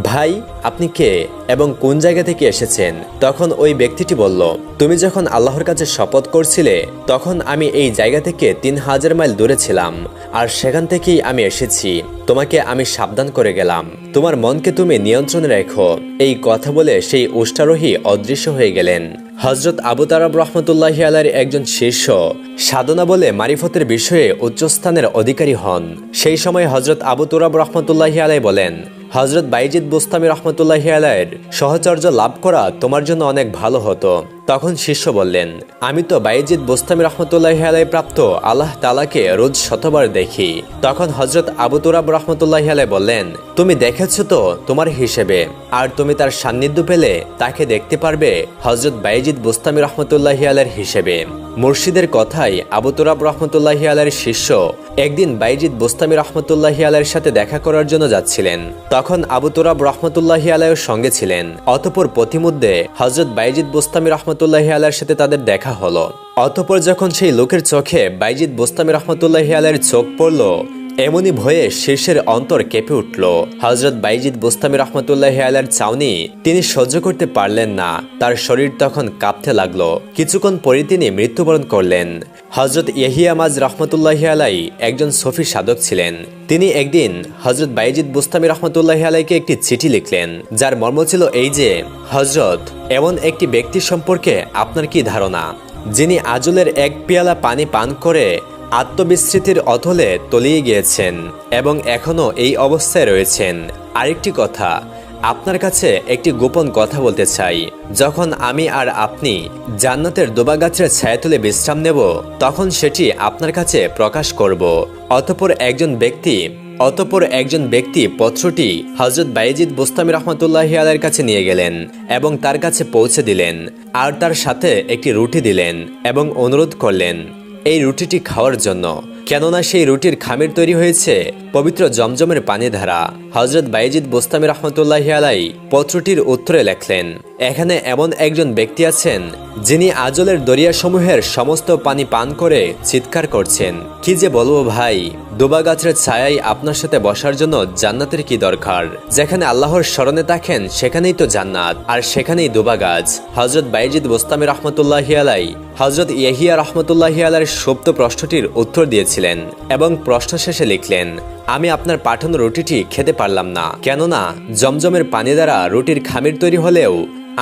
ভাই, আপনি কে এবং কোন জায়গা থেকে এসেছেন? তখন ওই ব্যক্তিটি বলল, তুমি যখন আল্লাহর কাছে শপথ করছিলে তখন আমি এই জায়গা থেকে 3000 মাইল দূরে ছিলাম, আর সেখান থেকেই আমি এসেছি। তোমাকে আমি সাবধান করে গেলাম, তোমার মনকে তুমি নিয়ন্ত্রণে রেখো। এই কথা বলে সেই উষ্টারোহী অদৃশ্য হয়ে গেলেন। হজরত আবু তারাব রহমতুল্লাহি আলাইহির একজন শিষ্য সাধনা বলে মারিফতের বিষয়ে উচ্চস্থানের অধিকারী হন। সেই সময় হজরত আবু তুরাব রহমতুল্লাহি আলাইহি বলেন, হজরত বাইজিদ বোস্তামি রহমতুল্লাহি আলাইহির সহচর্য লাভ করা তোমার জন্য অনেক ভালো হতো। তখন শিষ্য বললেন, আমি তো বাইজিদ বোস্তামি রহমতুল্লাহি আলাইহি প্রাপ্ত আল্লাহ তাআলাকে রোজ শতবার দেখি। তখন হযরত আবু তুরাব রহমতুল্লাহি আলাইহি বললেন, তুমি দেখেছো তো তোমার হিসেবে, আর তুমি তার সান্নিধ্য পেলে তাকে দেখতে পারবে হযরত বাইজিদ বোস্তামি রহমতুল্লাহি আলাইহির হিসেবে। মুর্শিদের কথাই আবু তুরাব রহমতুল্লাহি আলাইহির শিষ্য একদিন বাইজিদ বোস্তামি রহমতুল্লাহি আলাইহির সাথে দেখা করার জন্য যাচ্ছিলেন। তখন আবু তুরাব রহমতুল্লাহি আলাইহির সঙ্গে ছিলেন। অতঃপর পথিমধ্যে হযরত বাইজিদ বোস্তামি রহমতুল্লাহি আলাইহির সাথে তাদের দেখা হলো। অতঃপর যখন সেই লোকের চোখে বাইজিদ বোস্তামি রহমতুল্লাহি আলাইহির চোখ পড়ল, এমনি ভয়ে শীর্ষের অন্তর কেঁপে উঠল। হযরত বাইজিদ বোস্তামি রহমতুল্লাহি আলাইহির চাউনি তিনি সহ্য করতে পারলেন না। তার শরীর তখন কাঁপতে লাগলো। কিছুক্ষণ পরে তিনি মৃত্যুবরণ করলেন। হযরত ইয়াহিয়া মাজ রহমতুল্লাহি আলাইহি একজন সফি সাধক ছিলেন। তিনি একদিন হযরত বাইজিদ বোস্তামি রহমতুল্লাহি আলাইহিকে একটি চিঠি লিখলেন, যার মর্ম ছিল এই যে, হযরত, এমন একটি ব্যক্তি সম্পর্কে আপনার কি ধারণা, যিনি আজলের এক পেয়ালা পানি পান করে আত্মবিস্মৃতির অতলে তলিয়ে গিয়েছেন এবং এখনো এই অবস্থায় রয়েছেন। আরেকটি কথা, আপনার কাছে একটি গোপন কথা বলতে চাই। যখন আমি আর আপনি জান্নাতের দুবা গাছের ছায়াতলে বিশ্রাম নেব, তখন সেটি আপনার কাছে প্রকাশ করব। অতঃপর একজন ব্যক্তি পত্রটি হযরত বাইজিদ বোস্তামি রহমতুল্লাহি আলাইহির কাছে নিয়ে গেলেন এবং তার কাছে পৌঁছে দিলেন, আর তার সাথে একটি রুটি দিলেন এবং অনুরোধ করলেন এই রুটিটি খাওয়ার জন্য, কেননা সেই রুটির খামির তৈরি হয়েছে পবিত্র জমজমের পানি দ্বারা। হযরত বাইজিদ বোস্তামি রহমতুল্লাহি আলাইহি পত্রটির উত্তরে লেখলেন, এখানে এমন একজন ব্যক্তি আছেন যিনি আজলের দরিয়াসমূহের সমস্ত পানি পান করে চিৎকার করছেন, কি যে বলবো ভাই, দুবা গাছের ছায়ায় আপনার সাথে বসার জন্য জান্নাতের কি দরকার? যেখানে আল্লাহর স্মরণে থাকেন সেখানেই তো জান্নাত, আর সেখানেই দুবা গাছ। হযরত বাইজিদ বোস্তামি রহমতুল্লাহি আলাইহি হযরত ইয়াহিয়া রহমতুল্লাহি আলাইহির সুপ্ত প্রশ্নটির উত্তর দিয়েছিলেন এবং প্রশ্ন শেষে লিখলেন, আমি আপনার পাঠানো রুটিটি খেতে পারলাম না, কেননা জমজমের পানি দ্বারা রুটির খামির তৈরি হলেও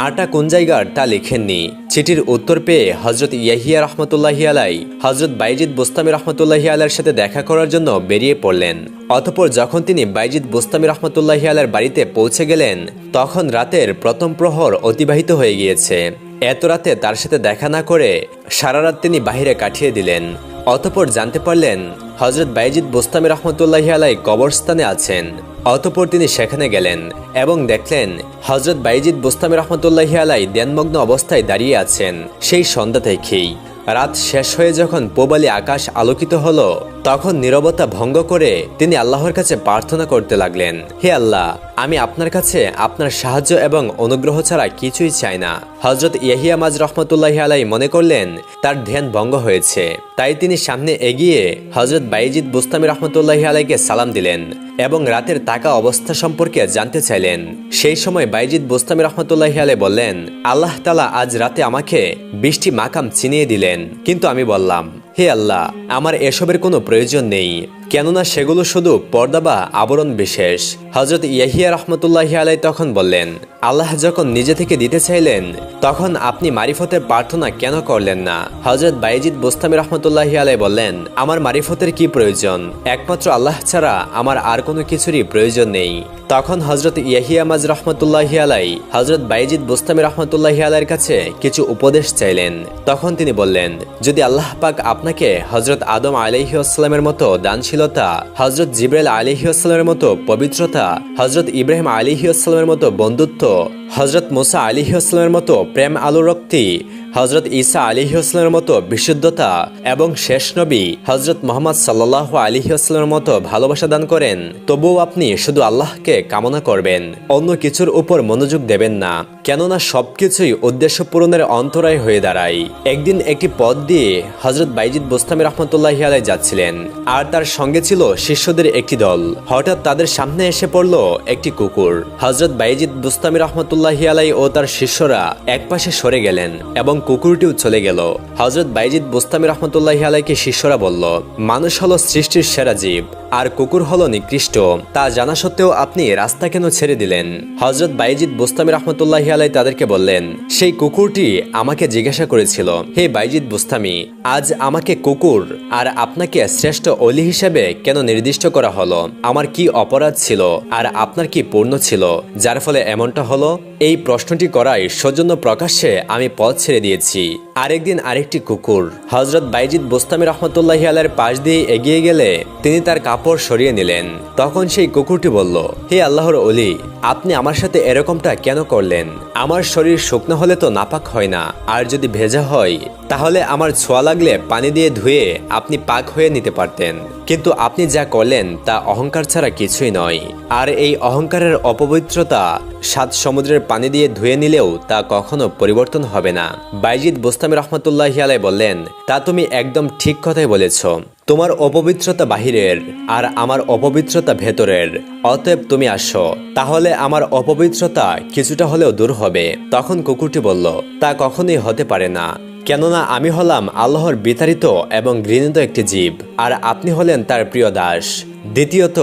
আটা কোন জায়গার তা লিখেননি। চিঠির উত্তর পেয়ে হযরত ইয়াহিয়া রহমতুল্লাহি আলাইহি হযরত বাইজিদ বোস্তামি রহমতুল্লাহি আলাইহির সাথে দেখা করার জন্য বেরিয়ে পড়লেন। অতঃপর যখন তিনি বাইজিদ বোস্তামি রহমতুল্লাহি আলাইহির বাড়িতে পৌঁছে গেলেন, তখন রাতের প্রথম প্রহর অতিবাহিত হয়ে গিয়েছে। এত রাতে তার সাথে দেখা না করে সারা রাত তিনি বাহিরে কাটিয়ে দিলেন। অতঃপর জানতে পারলেন হযরত বাইজিদ বোস্তামি রহমতুল্লাহি আলাইহি কবরস্থানে আছেন। অতঃপর তিনি সেখানে গেলেন এবং দেখলেন হযরত বাইজিদ বোস্তামি রহমতুল্লাহি আলাইহি ধ্যানমগ্ন অবস্থায় দাঁড়িয়ে আছেন। সেই সন্ধ্যা থেকেই রাত শেষ হয়ে যখন পূবালি আকাশ আলোকিত হলো, তখন নীরবতা ভঙ্গ করে তিনি আল্লাহর কাছে প্রার্থনা করতে লাগলেন, হে আল্লাহ, আমি আপনার কাছে আপনার সাহায্য এবং অনুগ্রহ ছাড়া কিছুই চাই না। হযরত ইয়াহিয়া মাজ রহমতুল্লাহি আলাইহি মনে করলেন তার ধ্যান ভঙ্গ হয়েছে, তাই তিনি সামনে এগিয়ে হযরত বাইজিদ বোস্তামি রহমতুল্লাহি আলাইহিকে সালাম দিলেন এবং রাতের তাকা অবস্থা সম্পর্কে জানতে চাইলেন। সেই সময় বাইজিদ বোস্তামি রহমতুল্লাহি আলাইহি বললেন, আল্লাহ তাআলা আজ রাতে আমাকে 20টি মাকাম চিনিয়ে দিলেন, কিন্তু আমি বললাম, হে আল্লাহ, আমার এসবের কোনো প্রয়োজন নেই, কেননা সেগুলো শুধু পর্দা বা আবরণ বিশেষ। হযরত ইয়াহিয়া রহমতুল্লাহি আলাইহি তখন বললেন, আল্লাহ যখন নিজে থেকে দিতে চাইলেন, তখন আপনি মারিফতের প্রার্থনা কেন করলেন না? হযরত বাইজিদ বোস্তামি রহমতুল্লাহি আলাইহি বললেন, আমার মারিফতের কি প্রয়োজন? একমাত্র আল্লাহ ছাড়া আমার আর কোনো কিছুরই প্রয়োজন নেই। তখন হযরত ইয়াহিয়া মাজ রহমতুল্লাহি আলাইহি হযরত বাইজিদ বোস্তামি রহমতুল্লাহি আলাইহির কাছে কিছু উপদেশ চাইলেন। তখন তিনি বললেন, যদি আল্লাহ পাক আপনাকে হযরত আদম আলাইহিস সালামের মতো দানশীলতা, হযরত জিবরাইল আলাইহিস সালামের মতো পবিত্রতা, হযরত ইব্রাহিম আলাইহিস সালামের মতো বন্ধুত্ব, হযরত মুসা আলাইহিস সালামের মতো প্রেম আলোরক্তি, হযরত ঈসা আলাইহিস সালামের মতো বিশুদ্ধতা এবং শেষ নবী হযরত মুহাম্মদ সাল্লাল্লাহু আলাইহি ওয়াসাল্লামের মতো ভালোবাসা দান করেন, তবুও আপনি শুধু আল্লাহকে কামনা করবেন, অন্য কিছুর উপর মনোযোগ দেবেন না, কেননা সবকিছুই উদ্দেশ্য পূরণের অন্তরায় হয়ে দাঁড়ায়। একদিন একটি পথ দিয়ে হযরত বাইজিদ বোস্তামি রহমতুল্লাহি আলাইহি যাচ্ছিলেন, আর তার সঙ্গে ছিল শিষ্যদের একটি দল। হঠাৎ তাদের সামনে এসে পড়ল একটি কুকুর। হযরত বাইজিদ বোস্তামি রহমতুল্লাহি আলাইহি ও তার শিষ্যরা একপাশে সরে গেলেন এবং কুকুরটিও চলে গেল। হযরত বাইজিদ বোস্তামি রহমতুল্লাহি আলাইহিকে শিষ্যরা বলল, মানুষ হলো সৃষ্টির সেরা জীব, আর কুকুর হলো নিকৃষ্ট, তা জানা সত্ত্বেও আপনি রাস্তা কেন ছেড়ে দিলেন? হযরত বাইজিদ বুস্তামি রাহমাতুল্লাহি আলাইহি তাদেরকে বললেন, সেই কুকুরটি আমাকে জিজ্ঞাসা করেছিল, হে বাইজিদ বুস্তামি, আজ আমাকে কুকুর আর আপনাকে শ্রেষ্ঠ অলি হিসেবে কেন নির্দিষ্ট করা হলো? আমার কি অপরাধ ছিল আর আপনার কি পূর্ণ ছিল যার ফলে এমনটা হলো? এই প্রশ্নটি করায় সৌজন্য প্রকাশ্যে আমি পথ ছেড়ে দিয়েছি। আরেকদিন আরেকটি কুকুর হযরত বাইজিদ বুস্তামি রাহমাতুল্লাহি আলাইহির পাশ দিয়ে এগিয়ে গেলে তিনি তার কাপড় সরিয়ে নিলেন। তখন সেই কুকুরটি বলল, হে আল্লাহর অলি, আপনি আমার সাথে এরকমটা কেন করলেন? আমার শরীর শুকনো হলে তো নাপাক হয় না, আর যদি ভেজা হয় তাহলে আমার ছোঁয়া লাগলে পানি দিয়ে ধুয়ে আপনি পাক হয়ে নিতে পারতেন, কিন্তু আপনি যা করলেন তা অহংকার ছাড়া কিছুই নয়। আর এই অহংকারের অপবিত্রতা 7 সমুদ্রের পানি দিয়ে ধুয়ে নিলেও তা কখনো পরিবর্তন হবে না। বাইজিদ বুস্তামি রাহমাতুল্লাহি আলাইহি বললেন, তা তুমি একদম ঠিক কথাই বলেছ। তোমার অপবিত্রতা বাহিরের আর আমার অপবিত্রতা ভেতরের, অতএব তুমি আসো, তাহলে আমার অপবিত্রতা কিছুটা হলেও দূর হবে। তখন কুকুরটি বলল, তা কখনোই হতে পারে না, কেননা আমি হলাম আল্লাহর বিতাড়িত এবং ঘৃণিত একটি জীব, আর আপনি হলেন তার প্রিয় দাস। দ্বিতীয়ত,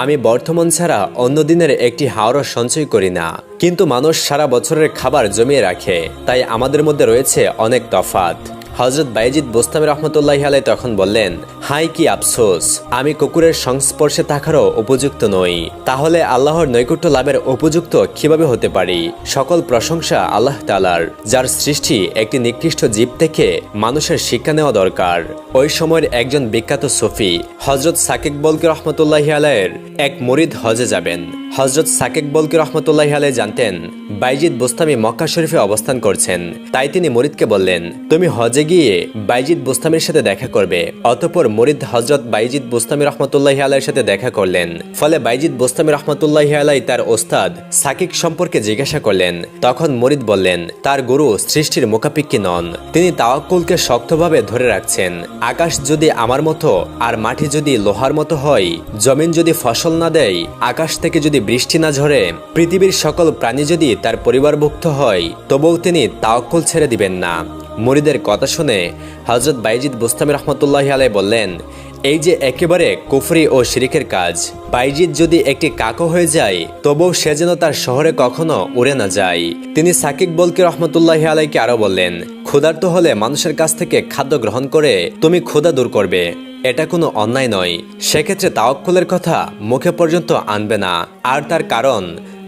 আমি বর্তমান ছাড়া অন্য দিনের একটি হাওড়ও সঞ্চয় করি না, কিন্তু মানুষ সারা বছরের খাবার জমিয়ে রাখে, তাই আমাদের মধ্যে রয়েছে অনেক তফাৎ। হযরত বাইজিদ বুস্তামি রাহমাতুল্লাহি আলাইহি তখন বললেন, হাই কি আফসোস, আমি কুকুরের সংস্পর্শে থাকারও উপযুক্ত নই, তাহলে আল্লাহর নৈকট্য লাভের উপযুক্ত কিভাবে হতে পারি? সকল প্রশংসা আল্লাহ তাআলার, যার সৃষ্টি একটি নিকৃষ্ট জীব থেকে মানুষের শিক্ষা নেওয়া দরকার। ওই সময়ের একজন বিখ্যাত সুফি হযরত সাকিক বলকি রাহমাতুল্লাহি আলাইহির এক মুরিদ হজে যাবেন। হযরত সাকিক বলকি রাহমাতুল্লাহি আলাইহি জানতেন বাইজিদ বুস্তামি মক্কা শরীফে অবস্থান করছেন, তাই তিনি মুরিদকে বললেন, তুমি হজে গিয়ে বাইজিদ বুস্তামির সাথে দেখা করবে। অতঃপর মুরিদ হযরত বাইজিদ বুস্তামি রাহমাতুল্লাহি আলাইহির সাথে দেখা করলেন। ফলে বাইজিদ বুস্তামি রাহমাতুল্লাহি আলাইহি তার ওস্তাদ সাকিক সম্পর্কে জিজ্ঞাসা করলেন। তখন মুরিদ বললেন, তার গুরু সৃষ্টির মুখাপেক্ষী নন, তিনি তাওয়াক্কুলকে শক্তভাবে ধরে রাখছেন। আকাশ যদি আমার মতো আর মাটি যদি লোহার মতো হয়, জমিন যদি ফসল না দেয়, আকাশ থেকে যদি বৃষ্টি না ঝরে, পৃথিবীর সকল প্রাণী যদি তার পরিবারভুক্ত হয়, তবুও তিনি তাওয়াক্কুল ছেড়ে দিবেন না। মুরিদের কথা শুনে হযরত বাইজিদ বুস্তামি রাহমাতুল্লাহি আলাইহি বললেন, এই যে একেবারে কুফরি ও শিরিকের কাজ। বাইজিদ যদি একটি কাকও হয়ে যায়, তবুও সে যেন তার শহরে কখনো উড়ে না যায়। তিনি সাকিক বলকি রাহমাতুল্লাহি আলাইহিকে আরো বললেন, ক্ষুধার্ত হলে মানুষের কাছ থেকে খাদ্য গ্রহণ করে তুমি ক্ষুধা দূর করবে, এটা কোনো অন্যায় নয়। সেক্ষেত্রে তাওয়াক্কুলের কথা মুখে পর্যন্ত আনবে না। আর তার কারণ,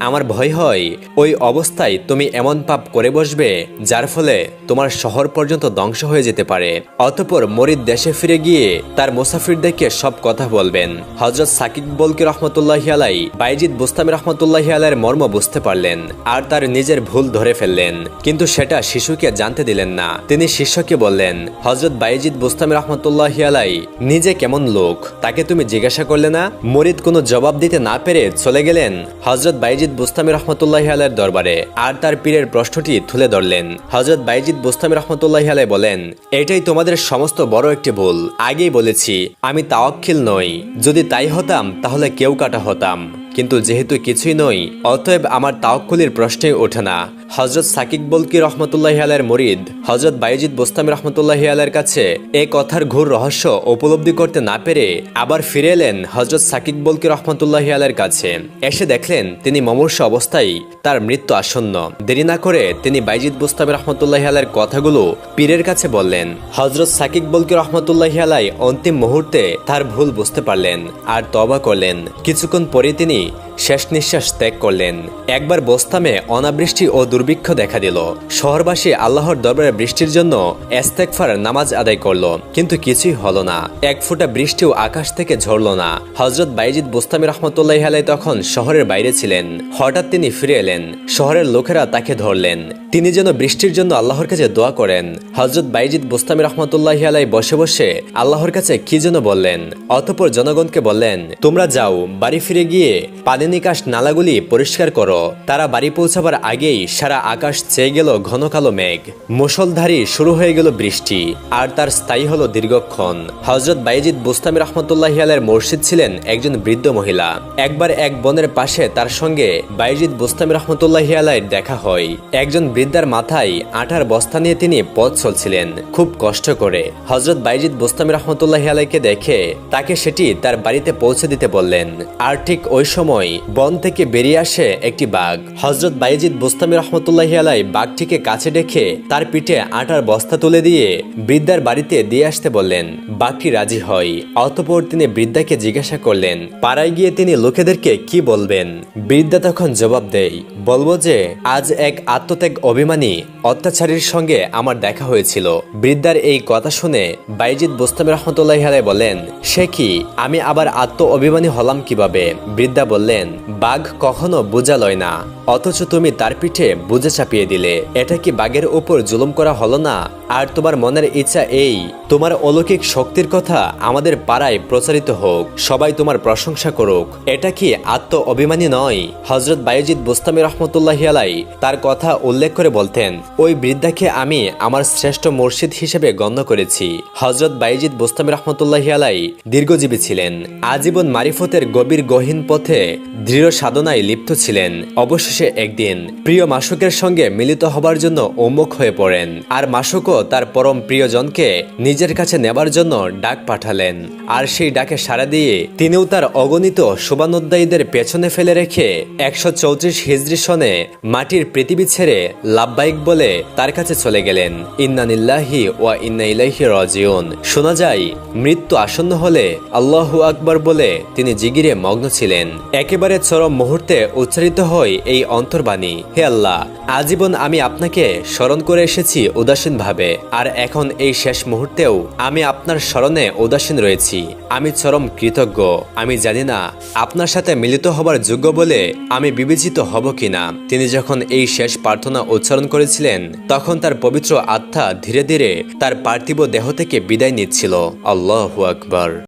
আমার ভয় হয় ওই অবস্থায় তুমি এমন পাপ করে বসবে যার ফলে তোমার শহর পর্যন্ত ধ্বংস হয়ে যেতে পারে। অতঃপর মুরিদ দেশে ফিরে গিয়ে তার মুসাফিরদেরকে সব কথা বলবেন। হযরত সাকিক বলকি রাহমাতুল্লাহি আলাইহি বাইজিদ বুস্তামি রাহমাতুল্লাহি আলাইহির মর্ম বুঝতে পারলেন আর তার নিজের ভুল ধরে ফেললেন, কিন্তু সেটা শিশুকে জানতে দিলেন না। তিনি শিষ্যকে বললেন, হযরত বাইজিদ বুস্তামি রাহমাতুল্লাহি আলাইহি নিজে কেমন লোক, তাকে তুমি জিজ্ঞাসা করলে না? মুরিদ কোনো জবাব দিতে না পেরে চলে গেলেন হযরত বাইজিদ বুস্তামি রাহমাতুল্লাহি আলাইহির দরবারে আর তার পীরের প্রশ্নটি তুলে ধরলেন। হযরত বাইজিদ বুস্তামি রাহমাতুল্লাহি আলাইহি বলেন, এটাই তোমাদের সমস্ত বড় একটি ভুল। আগেই বলেছি আমি তাওয়াক্কিল নই, যদি তাই হতাম তাহলে কেউ কাটা হতাম, কিন্তু যেহেতু কিছুই নই, অতএব আমার তাওয়াক্কুলের প্রশ্নই ওঠে না। হযরত সাকিক বলকি রাহমাতুল্লাহি আলাইহির মুরিদ হযরত বাইজিদ বুস্তামি রাহমাতুল্লাহি আলাইহির কাছে এই কথার ঘোর রহস্য উপলব্ধি করতে না পেরে আবার ফিরে এলেন হযরত সাকিক বলকি রাহমাতুল্লাহি আলাইহির কাছে। এসে দেখলেন তিনি মুমূর্ষ অবস্থায়, তার মৃত্যু আসন্ন। দেরি না করে তিনি বাইজিদ বুস্তামি রাহমাতুল্লাহি আলাইহির কথাগুলো পীরের কাছে বললেন। হযরত সাকিক বলকি রাহমাতুল্লাহি আলাইহি অন্তিম মুহূর্তে তার ভুল বুঝতে পারলেন আর তওবা করলেন। কিছুক্ষণ পরে তিনি শেষ নিঃশ্বাস ত্যাগ করলেন। একবার বোস্তামে অনাবৃষ্টি ও দুর্ভিক্ষ দেখা দিল। শহরবাসী আল্লাহর দরবারে বৃষ্টির জন্য ইস্তেগফার নামাজ আদায় করলো, কিন্তু কিছুই হলো না। এক ফোঁটা বৃষ্টিও আকাশ থেকে ঝরলো না। হযরত বাইজিদ বুস্তামি রাহমাতুল্লাহি আলাইহি তখন শহরের বাইরে ছিলেন। হঠাৎ তিনি ফিরে এলেন। শহরের লোকেরা তাকে ধরলেন। তিনি যেন বৃষ্টির জন্য আল্লাহর কাছে দোয়া করেন। হযরত বাইজিদ বুস্তামি রাহমাতুল্লাহি আলাইহি বসে বসে আল্লাহর কাছে কি যেন বললেন। অতঃপর জনগণকে বললেন, তোমরা যাও, বাড়ি ফিরে গিয়ে পানি নিকাশ নালাগুলি পরিষ্কার করো। তারা বাড়ি পৌঁছাবার আগেই সারা আকাশ চেয়ে গেল ঘন কালো মেঘ, মুষলধারী শুরু হয়ে গেল বৃষ্টি, আর তার স্থায়ী হলো দীর্ঘক্ষণ। হযরত বাইজিদ বুস্তামি রাহমাতুল্লাহি আলাইহির মুর্শিদ ছিলেন একজন বৃদ্ধ মহিলা। একবার এক বনের পাশে তার সঙ্গে বাইজিদ বুস্তামি রাহমাতুল্লাহি আলাইহির দেখা হয়। একজন বৃদ্ধার মাথায় আটার বস্তা নিয়ে তিনি পথ চলছিলেন খুব কষ্ট করে। হযরত বাইজিদ বুস্তামি রাহমাতুল্লাহি আলাইহিকে দেখে তাকে সেটি তার বাড়িতে পৌঁছে দিতে বললেন। আর ঠিক ওই সময় বন থেকে বেরিয়ে আসে একটি বাঘ। হযরত বাইজিদ বুস্তামি রাহমাতুল্লাহি আলাইহি বাঘটিকে কাছে ডেকে তার পিঠে আটার বস্তা তুলে দিয়ে বৃদ্ধার বাড়িতে দিয়ে আসতে বললেন। বাঘটি রাজি হয়। অতঃপর তিনি বৃদ্ধাকে জিজ্ঞাসা করলেন, পাড়ায় গিয়ে তিনি লোকেদেরকে কি বলবেন? বৃদ্ধা তখন জবাব দেয়, বলবো যে আজ এক আত্মত্যাগ অভিমানী অত্যাচারীর সঙ্গে আমার দেখা হয়েছিল। বৃদ্ধার এই কথা শুনে বাইজিদ বুস্তামি রাহমাতুল্লাহি আলাইহি বলেন, সে কি, আমি আবার আত্ম অভিমানী হলাম কিভাবে? বৃদ্ধা বললেন, বাঘ কখনো বোঝা লয় না, অথচ তুমি তার পিঠে বোঝা চাপিয়ে দিলে। এটা কি বাঘের উপর জুলুম করা হলো না? আর তোমার মনের ইচ্ছা এই, তোমার অলৌকিক শক্তির কথা আমাদের পাড়ায় প্রচারিত হোক, সবাই তোমার প্রশংসা করুক। এটা কি আত্ম অভিমানী নয়? হযরত বাইজিদ বুস্তামি রাহমাতুল্লাহি আলাইহি তার কথা উল্লেখ করে বলতেন, ওই বৃদ্ধাকে আমি আমার শ্রেষ্ঠ মুর্শিদ হিসেবে গণ্য করেছি। হযরত বাইজিদ বুস্তামি রাহমাতুল্লাহি আলাইহি দীর্ঘজীবী ছিলেন। আজীবন মারিফতের গভীর গহীন পথে দৃঢ় সাধনায় লিপ্ত ছিলেন। অবশেষে একদিন প্রিয় মাসুকের সঙ্গে মিলিত হবার জন্য উন্মুখ হয়ে পড়েন। আর মাসুকও তার পরম প্রিয়জনকে নিজের কাছে নেবার জন্য ডাক পাঠালেন। আর সেই ডাকে সাড়া দিয়ে তিনিও তার অগণিত শুভানুধ্যায়ীদের পেছনে ফেলে রেখে 134 হিজরি সনে মাটির পৃথিবী ছেড়ে লাব্বাইক বলে তার কাছে চলে গেলেন। ইন্না লিল্লাহি ওয়া ইন্না ইলাইহি রাজিউন। শোনা যায়, মৃত্যু আসন্ন হলে আল্লাহু আকবার বলে তিনি জিগিরে মগ্ন ছিলেন। একেবারে চরম মুহূর্তে উচ্চারিত হয় এই অন্তর্বাণী, হে আল্লাহ, আজীবন আমি আপনাকে স্মরণ করে এসেছি উদাসীন ভাবে, আর এখন এই শেষ মুহূর্তেও আমি আপনার স্মরণে উদাসীন রয়েছি। আমি চরম কৃতজ্ঞ। আমি জানি না আপনার সাথে মিলিত হবার যোগ্য বলে আমি বিবেচিত হব কিনা। তিনি যখন এই শেষ প্রার্থনা উচ্চারণ করেছিলেন, তখন তার পবিত্র আত্মা ধীরে ধীরে তার পার্থিব দেহ থেকে বিদায় নিচ্ছিল। আল্লাহু আকবার।